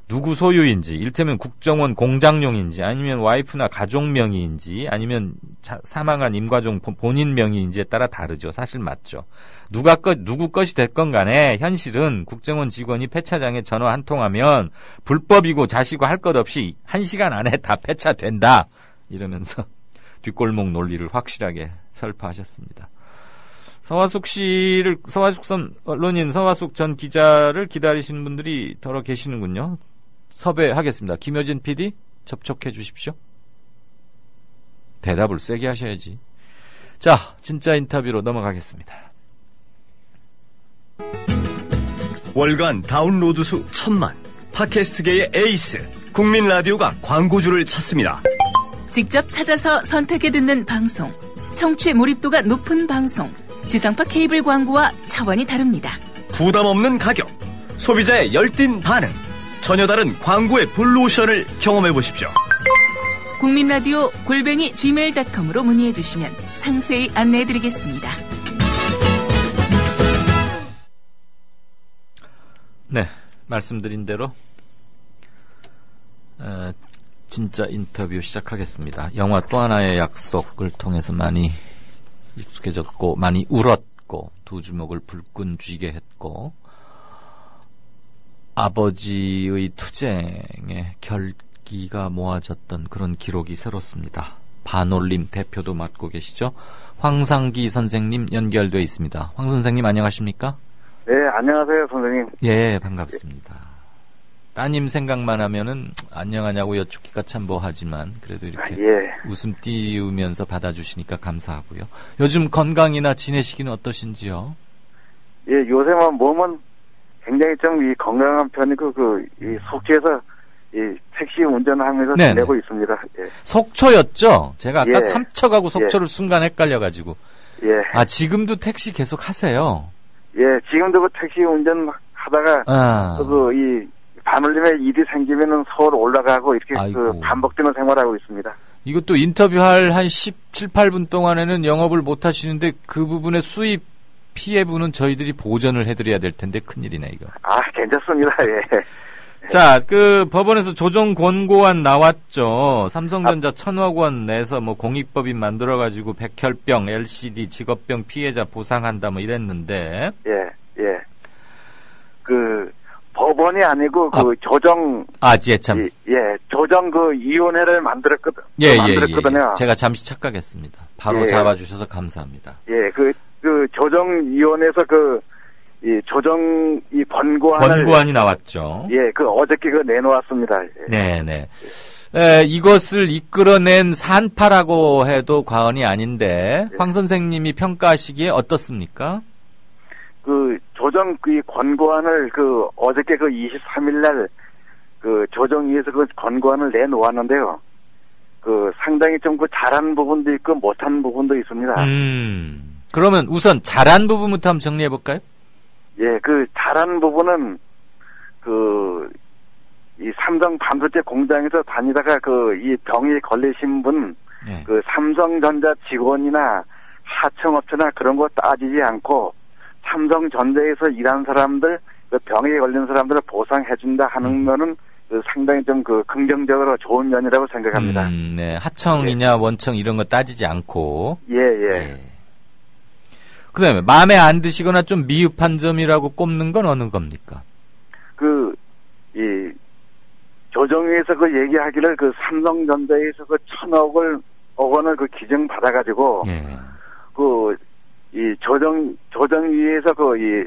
누구 소유인지, 이를테면 국정원 공장용인지, 아니면 와이프나 가족 명의인지, 아니면 사망한 임과종 본인 명의인지에 따라 다르죠. 사실 맞죠. 누구 것이 됐건 간에 현실은 국정원 직원이 폐차장에 전화 한 통하면 불법이고 자시고 할 것 없이 1시간 안에 다 폐차된다. 이러면서 뒷골목 논리를 확실하게 설파하셨습니다. 서화숙 언론인 서화숙 전 기자를 기다리시는 분들이 더러 계시는군요. 섭외하겠습니다. 김효진 PD 접촉해 주십시오. 대답을 세게 하셔야지. 자, 진짜 인터뷰로 넘어가겠습니다. 월간 다운로드 수 1000만, 팟캐스트계의 에이스 국민 라디오가 광고주를 찾습니다. 직접 찾아서 선택해 듣는 방송, 청취 몰입도가 높은 방송, 지상파 케이블 광고와 차원이 다릅니다. 부담 없는 가격, 소비자의 열띤 반응, 전혀 다른 광고의 블루오션을 경험해 보십시오. 국민라디오 @gmail.com으로 문의해 주시면 상세히 안내해 드리겠습니다. 네, 말씀드린 대로 진짜 인터뷰 시작하겠습니다. 영화 또 하나의 약속을 통해서 많이 익숙해졌고, 많이 울었고, 두 주먹을 불끈 쥐게 했고, 아버지의 투쟁에 결기가 모아졌던 그런 기록이 새롭습니다. 반올림 대표도 맡고 계시죠. 황상기 선생님 연결돼 있습니다. 황 선생님 안녕하십니까? 네, 안녕하세요 선생님. 예, 반갑습니다. 따님 생각만 하면은 안녕하냐고 여쭙기가 참 뭐하지만 그래도 이렇게 웃음 띄우면서 받아주시니까 감사하고요. 요즘 건강이나 지내시기는 어떠신지요? 예, 요새만 몸은 굉장히 좀 이 건강한 편이고 이 속초에서 이 택시 운전하면서 지내고 있습니다. 예. 속초였죠? 제가 아까 삼척하고 속초를 순간 헷갈려가지고. 예. 아, 지금도 택시 계속 하세요? 예, 지금도 그 택시 운전 하다가 이 반올림에 일이 생기면은 서울 올라가고 이렇게 반복되는 생활하고 있습니다. 이것도 인터뷰할 한 17, 8분 동안에는 영업을 못 하시는데 그 부분의 수입 피해분은 저희들이 보전을 해드려야 될 텐데 큰일이네 이거. 아, 괜찮습니다. 예. 자, 그 법원에서 조정 권고안 나왔죠. 삼성전자 1,000억 원 내서 뭐 공익법인 만들어가지고 백혈병, LCD, 직업병 피해자 보상한다 뭐 이랬는데. 예. 그 법원이 아니고 그 조정. 예, 참. 예, 조정 그 위원회를 만들었거든요. 예. 제가 잠시 착각했습니다. 바로 잡아주셔서 감사합니다. 예, 그 조정위원회에서 이 조정 이 권고안이 나왔죠. 예, 그 어저께 그 내놓았습니다. 네네. 이것을 이끌어낸 산파라고 해도 과언이 아닌데 황 선생님이 평가하시기에 어떻습니까? 그 조정 그 권고안을 그 어저께 그 23일날 그 조정위에서 그 권고안을 내놓았는데요. 그 상당히 좀 그 잘한 부분도 있고 못한 부분도 있습니다. 그러면 우선 잘한 부분부터 한번 정리해 볼까요? 예, 그 잘한 부분은 이 삼성 반도체 공장에서 다니다가 이 병이 걸리신 분, 그 삼성전자 직원이나 하청업체나 그런 거 따지지 않고 삼성전자에서 일한 사람들, 그 병에 걸린 사람들을 보상해준다 하는 거는 상당히 좀 긍정적으로 좋은 면이라고 생각합니다. 네, 하청이냐 원청 이런 거 따지지 않고. 예. 그다음에 마음에 안 드시거나 좀 미흡한 점이라고 꼽는 건 어느 겁니까? 이 조정위에서 얘기하기를 삼성전자에서 1,000억 원을 기증 받아가지고 이 조정위에서 이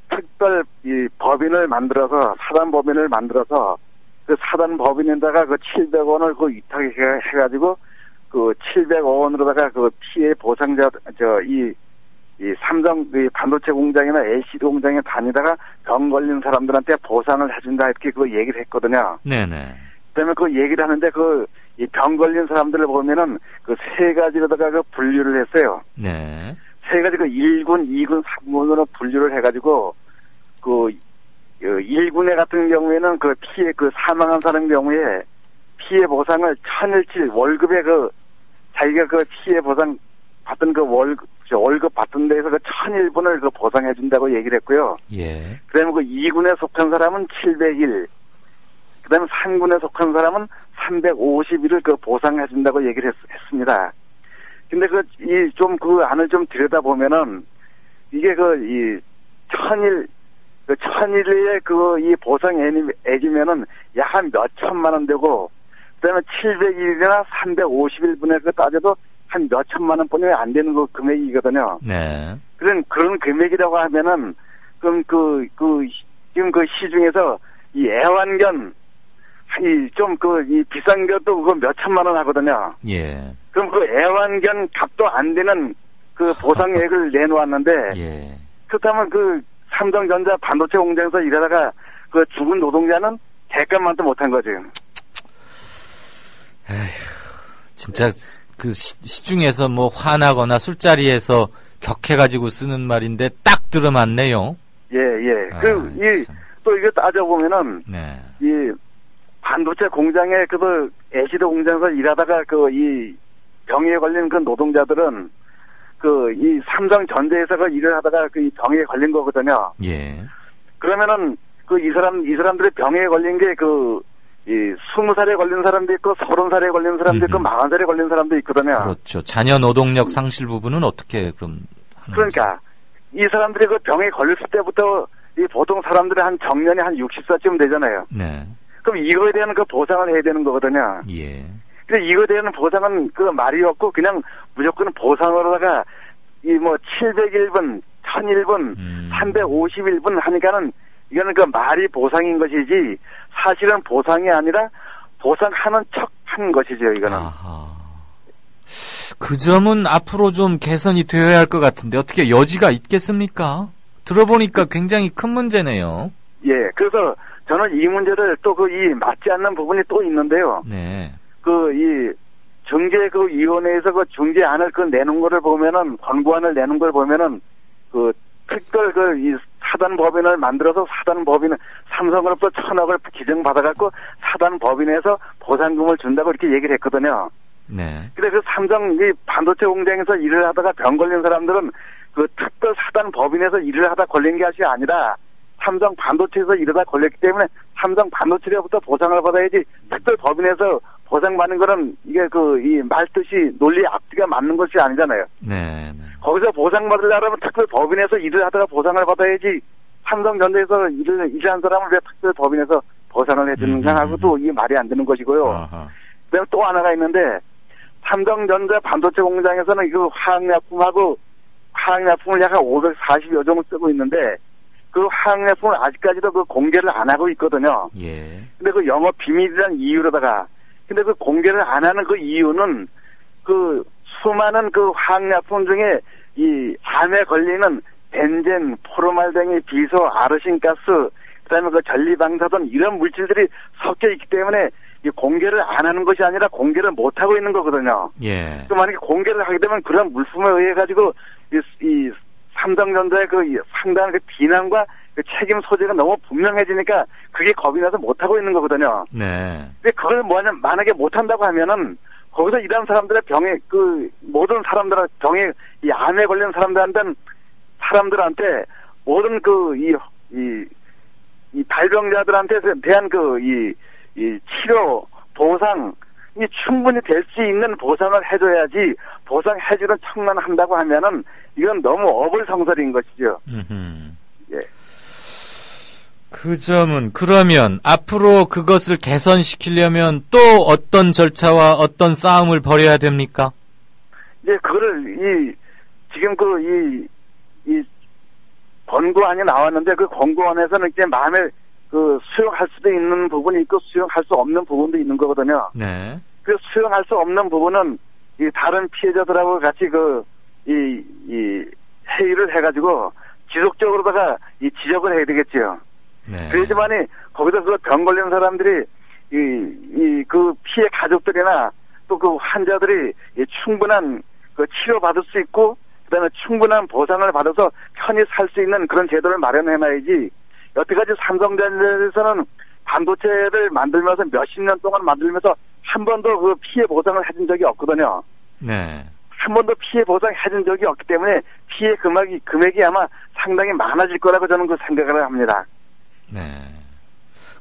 특별 이 법인을 만들어서 사단 법인을 만들어서 그 사단 법인에다가 700원을 위탁해가지고 700억 원으로다가 피해 보상자 이 삼성 반도체 공장이나 LCD 공장에 다니다가 병 걸린 사람들한테 보상을 해준다 이렇게 얘기를 했거든요. 네네. 그다음에 얘기를 하는데 이 병 걸린 사람들을 보면은 세 가지로다가 분류를 했어요. 네. 세 가지 1군, 2군, 3군으로 분류를 해가지고 1군에 같은 경우에는 피해 사망한 사람 경우에 피해 보상을 1,017 월급에 자기가 피해 보상 받던 월급 받던 데에서 1,001분을 보상해준다고 얘기를 했고요. 예. 그 다음에 2군에 속한 사람은 700일, 그 다음에 3군에 속한 사람은 350일을 보상해준다고 얘기를 했습니다. 근데 좀 안을 좀 들여다보면은, 이게 이 1,000일, 1,000일에 이 보상액이면은 약 한 몇 천만 원 되고, 그 다음에 700일이나 350일분에 따져도 한 몇 천만 원뿐이 안 되는 금액이거든요. 네. 그런 금액이라고 하면은, 그럼 지금 시중에서 이 애완견, 이 비싼 것도 몇 천만 원 하거든요. 예. 그럼 애완견 값도 안 되는 보상액을 내놓았는데, 예. 그렇다면 삼성전자 반도체 공장에서 일하다가 죽은 노동자는 대가만도 못한 거죠. 에휴, 진짜 시중에서 뭐 화나거나 술자리에서 격해가지고 쓰는 말인데 딱 들어맞네요. 예. 또 이거 따져보면은, 네. 이 반도체 공장에 LCD 공장에서 일하다가 이 병에 걸린 노동자들은 이 삼성전자에서 일을 하다가 이 병에 걸린 거거든요. 예. 그러면은 이 사람들의 병에 걸린 게 20살에 걸린 사람도 있고 30살에 걸린 사람도 있고 40살에 걸린 사람도 있거든요. 그렇죠. 자녀 노동력 상실 부분은 어떻게 그럼 하는 그러니까 이 사람들이 병에 걸렸을 때부터 보통 사람들이 한 정년이 한 60살쯤 되잖아요. 네. 그럼 이거에 대한 보상을 해야 되는 거거든요. 예. 근데 이거에 대한 보상은 말이 없고 그냥 무조건 보상으로다가 701분, 1001분, 351분 하니까는 이거는 말이 보상인 것이지 사실은 보상이 아니라 보상하는 척 한 것이죠, 이거는. 아하. 그 점은 앞으로 좀 개선이 되어야 할 것 같은데 어떻게 여지가 있겠습니까? 들어보니까 굉장히 큰 문제네요. 예, 그래서 저는 이 문제를 또 이 맞지 않는 부분이 또 있는데요. 네. 이 중재위원회에서 중재안을 내는 거를 보면은, 권고안을 내는 걸 보면은, 특별 이 사단 법인을 만들어서 사단 법인, 삼성으로부터 1,000억을 기증받아갖고 사단 법인에서 보상금을 준다고 이렇게 얘기를 했거든요. 네. 근데 삼성 이 반도체 공장에서 일을 하다가 병 걸린 사람들은 특별 사단 법인에서 일을 하다 걸린 게 아니라 삼성 반도체에서 이러다 걸렸기 때문에 삼성 반도체로부터 보상을 받아야지 특별법인에서 보상받는 거는 이게 이 말뜻이 논리 앞뒤가 맞는 것이 아니잖아요. 네. 거기서 보상받으려면 특별법인에서 일을 하다가 보상을 받아야지 삼성전자에서 일을 한 사람을 왜 특별법인에서 보상을 해주는가 하고 또 이게 말이 안 되는 것이고요. 그다음에 또 하나가 있는데 삼성전자 반도체 공장에서는 그 화학약품을 약 540여 종을 쓰고 있는데 그 화학약품을 아직까지도 그 공개를 안 하고 있거든요. 예. 근데 그 영업 비밀이라는 이유로다가 근데 그 공개를 안 하는 그 이유는 그 수많은 그 화학약품 중에 이 암에 걸리는 벤젠, 포르말댕이, 비소, 아르신가스, 그다음에 그 전리방사선 이런 물질들이 섞여 있기 때문에 이 공개를 안 하는 것이 아니라 공개를 못 하고 있는 거거든요. 예. 그 만약에 공개를 하게 되면 그런 물품에 의해 가지고 이 삼성전자의 그 상당한 그 비난과 그 책임 소재가 너무 분명해지니까 그게 겁이 나서 못 하고 있는 거거든요. 네. 근데 그걸 만약에 못 한다고 하면은 거기서 일하는 사람들의 병에 그 모든 사람들의 병에 이 암에 걸린 사람들한테 모든 그 이 발병자들한테 대한 그 이 치료 보상이 충분히 될 수 있는 보상을 해줘야지 보상해주는 척만 한다고 하면은 이건 너무 어불성설인 것이죠. 예. 그 점은 그러면 앞으로 그것을 개선시키려면 또 어떤 절차와 어떤 싸움을 벌여야 됩니까? 예, 그거를 지금 이 권고안이 나왔는데 그 권고안에서는 이제 마음에 그 수용할 수도 있는 부분이 있고 수용할 수 없는 부분도 있는 거거든요. 네. 그 수용할 수 없는 부분은 이 다른 피해자들하고 같이 이 회의를 해가지고 지속적으로다가 이 지적을 해야 되겠죠. 네. 그렇지만이 거기서 그 병 걸린 사람들이 그 피해 가족들이나 또 그 환자들이 충분한 그 치료 받을 수 있고 그다음에 충분한 보상을 받아서 편히 살 수 있는 그런 제도를 마련해놔야지. 여태까지 삼성전자에서는 반도체를 만들면서 몇십 년 동안 만들면서 한 번도 그 피해 보상을 해준 적이 없거든요. 네. 한 번도 피해 보상 해준 적이 없기 때문에 피해 금액이 아마 상당히 많아질 거라고 저는 그 생각을 합니다. 네.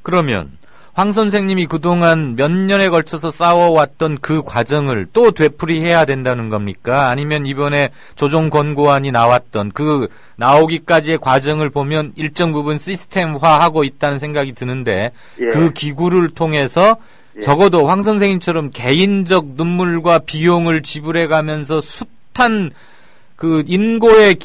그러면 황 선생님이 그동안 몇 년에 걸쳐서 싸워왔던 그 과정을 또 되풀이해야 된다는 겁니까? 아니면 이번에 조정 권고안이 나왔던 그 나오기까지의 과정을 보면 일정 부분 시스템화하고 있다는 생각이 드는데 예. 그 기구를 통해서 적어도 황 선생님처럼 개인적 눈물과 비용을 지불해가면서 숱한 그 인고에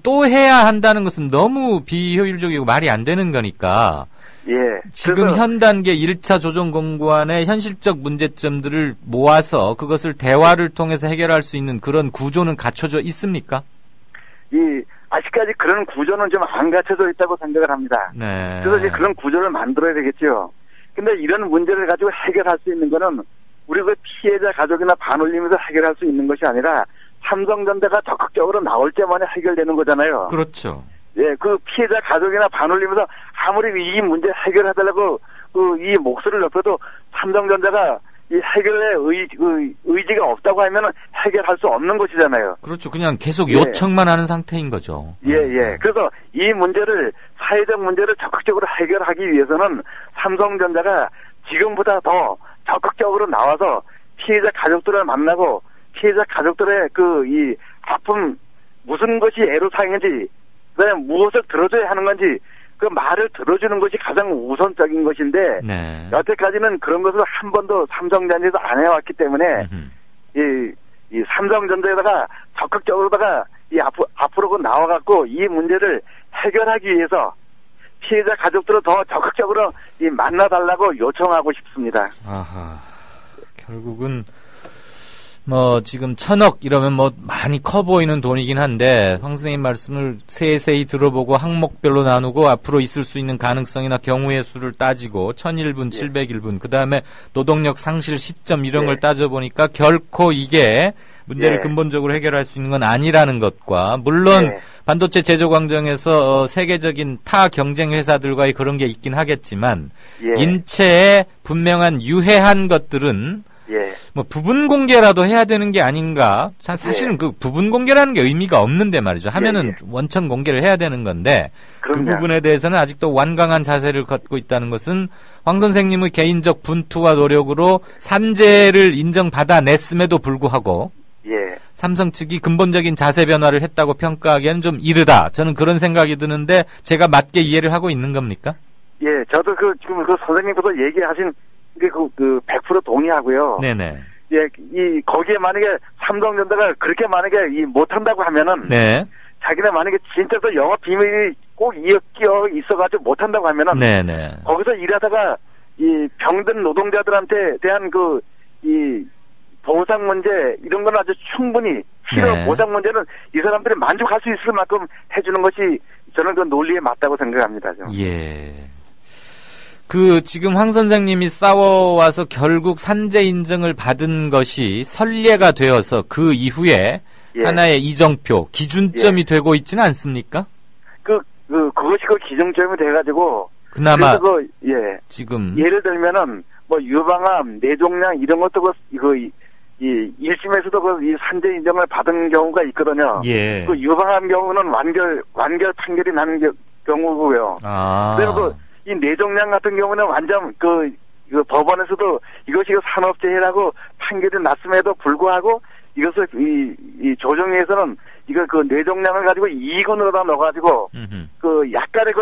또 해야 한다는 것은 너무 비효율적이고 말이 안 되는 거니까 예. 지금 현 단계 1차 조정 권고안의 현실적 문제점들을 모아서 그것을 대화를 통해서 해결할 수 있는 그런 구조는 갖춰져 있습니까? 아직까지 그런 구조는 좀 안 갖춰져 있다고 생각을 합니다. 네. 그래서 이제 그런 구조를 만들어야 되겠죠. 근데 이런 문제를 가지고 해결할 수 있는 거는 우리 그 피해자 가족이나 반올림에서 해결할 수 있는 것이 아니라 삼성전자가 적극적으로 나올 때만 해결되는 거잖아요. 그렇죠. 예, 그 피해자 가족이나 반올림에서 아무리 이 문제 해결하려고 이 목소리를 높여도 삼성전자가 이 해결의 의지가 없다고 하면은 해결할 수 없는 것이잖아요. 그렇죠. 그냥 계속 요청만 하는 상태인 거죠. 예. 그래서 이 문제를, 사회적 문제를 적극적으로 해결하기 위해서는 삼성전자가 지금보다 더 적극적으로 나와서 피해자 가족들을 만나고 피해자 가족들의 이 아픔, 무슨 것이 애로사항인지, 그다음에 무엇을 들어줘야 하는 건지, 그 말을 들어주는 것이 가장 우선적인 것인데, 네. 여태까지는 그런 것을 한 번도 삼성전자에서 안 해왔기 때문에, 이 삼성전자에다가 적극적으로다가 앞으로 나와갖고 이 문제를 해결하기 위해서 피해자 가족들을 더 적극적으로 만나달라고 요청하고 싶습니다. 아하. 결국은 지금 1,000억 이러면 많이 커 보이는 돈이긴 한데, 황 선생님 말씀을 세세히 들어보고 항목별로 나누고 앞으로 있을 수 있는 가능성이나 경우의 수를 따지고 1,001분, 701분, 그 다음에 노동력 상실 시점 이런 걸 따져보니까 결코 이게 문제를 근본적으로 해결할 수 있는 건 아니라는 것과, 물론 반도체 제조 광정에서 세계적인 타 경쟁 회사들과의 그런 게 있긴 하겠지만, 인체에 분명한 유해한 것들은 예. 뭐 부분 공개라도 해야 되는 게 아닌가? 사실은 그 부분 공개라는 게 의미가 없는데 말이죠. 하면은 원천 공개를 해야 되는 건데 그럼요. 그 부분에 대해서는 아직도 완강한 자세를 갖고 있다는 것은 황 선생님의 개인적 분투와 노력으로 산재를 인정받아냈음에도 불구하고 예. 삼성 측이 근본적인 자세 변화를 했다고 평가하기에는 좀 이르다. 저는 그런 생각이 드는데 제가 맞게 이해를 하고 있는 겁니까? 예, 저도 지금 선생님께서 얘기하신 그 100% 동의하고요. 네네. 예, 거기에 만약에 삼성전자가 그렇게 만약에 못한다고 하면은. 네. 자기네 만약에 진짜로 영업 비밀이 꼭 끼어 있어가지고 못한다고 하면은. 네네. 거기서 일하다가 병든 노동자들한테 대한 보상 문제 이런 건 아주 충분히 치료 보상 문제는 이 사람들이 만족할 수 있을 만큼 해주는 것이 저는 그 논리에 맞다고 생각합니다. 좀. 예. 지금 황 선생님이 싸워와서 결국 산재 인정을 받은 것이 선례가 되어서 그 이후에 하나의 이정표, 기준점이 되고 있지는 않습니까? 그것이 기준점이 돼가지고. 그나마. 지금. 예를 들면은, 유방암, 뇌종양 이런 것도 1심에서도 이 산재 인정을 받은 경우가 있거든요. 예. 유방암 경우는 완결 판결이 나는 경우고요. 그리고 이 뇌종양 같은 경우는 완전 법원에서도 이것이 산업재해라고 판결이 났음에도 불구하고 이것을 이 조정위에서는 뇌종양을 가지고 2건으로다 넣어가지고 약간의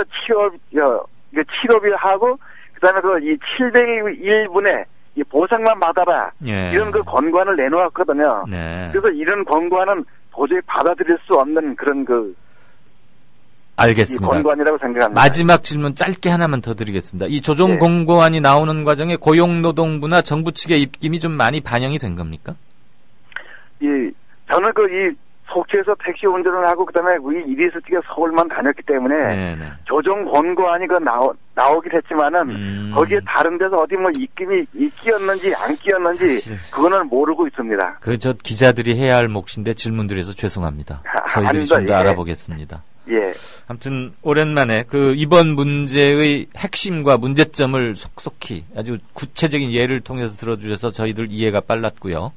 치료비하고 그다음에 이 701분의 이 보상만 받아라. 이런 권고안을 내놓았거든요. 네. 그래서 이런 권고안은 도저히 받아들일 수 없는 그런 알겠습니다. 권고안이라고 생각합니다. 마지막 질문 짧게 하나만 더 드리겠습니다. 이 조정 권고안이 나오는 과정에 고용노동부나 정부 측의 입김이 좀 많이 반영이 된 겁니까? 저는 속초에서 택시 운전을 하고 그다음에 일이 있을 때 서울만 다녔기 때문에 조정 권고안이 나오긴 했지만은 거기에 다른 데서 어디 입김이 끼었는지 안 끼었는지 그거는 모르고 있습니다. 저 기자들이 해야 할 몫인데 질문드려서 죄송합니다. 저희들이 좀 더 알아보겠습니다. 예. 아무튼 오랜만에 이번 문제의 핵심과 문제점을 속속히 아주 구체적인 예를 통해서 들어주셔서 저희들 이해가 빨랐고요.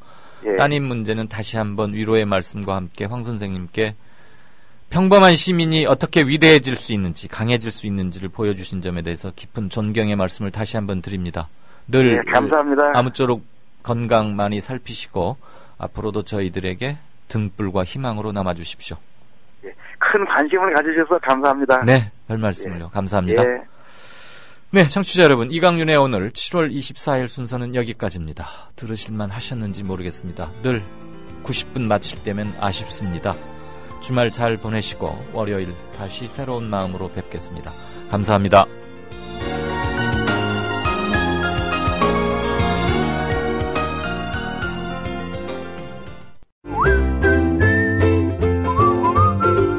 따님 문제는 다시 한번 위로의 말씀과 함께 황 선생님께 평범한 시민이 어떻게 위대해질 수 있는지 강해질 수 있는지를 보여주신 점에 대해서 깊은 존경의 말씀을 다시 한번 드립니다. 늘 감사합니다. 아무쪼록 건강 많이 살피시고 앞으로도 저희들에게 등불과 희망으로 남아주십시오. 큰 관심을 가지셔서 감사합니다. 네, 별 말씀을요. 감사합니다. 네, 청취자 여러분, 이강윤의 오늘 7월 24일 순서는 여기까지입니다. 들으실만 하셨는지 모르겠습니다. 늘 90분 마칠 때면 아쉽습니다. 주말 잘 보내시고 월요일 다시 새로운 마음으로 뵙겠습니다. 감사합니다.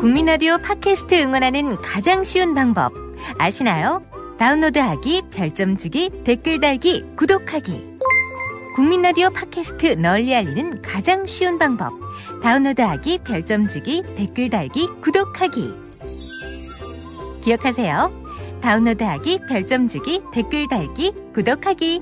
국민라디오 팟캐스트 응원하는 가장 쉬운 방법 아시나요? 다운로드하기, 별점 주기, 댓글 달기, 구독하기. 국민라디오 팟캐스트 널리 알리는 가장 쉬운 방법. 다운로드하기, 별점 주기, 댓글 달기, 구독하기. 기억하세요. 다운로드하기, 별점 주기, 댓글 달기, 구독하기.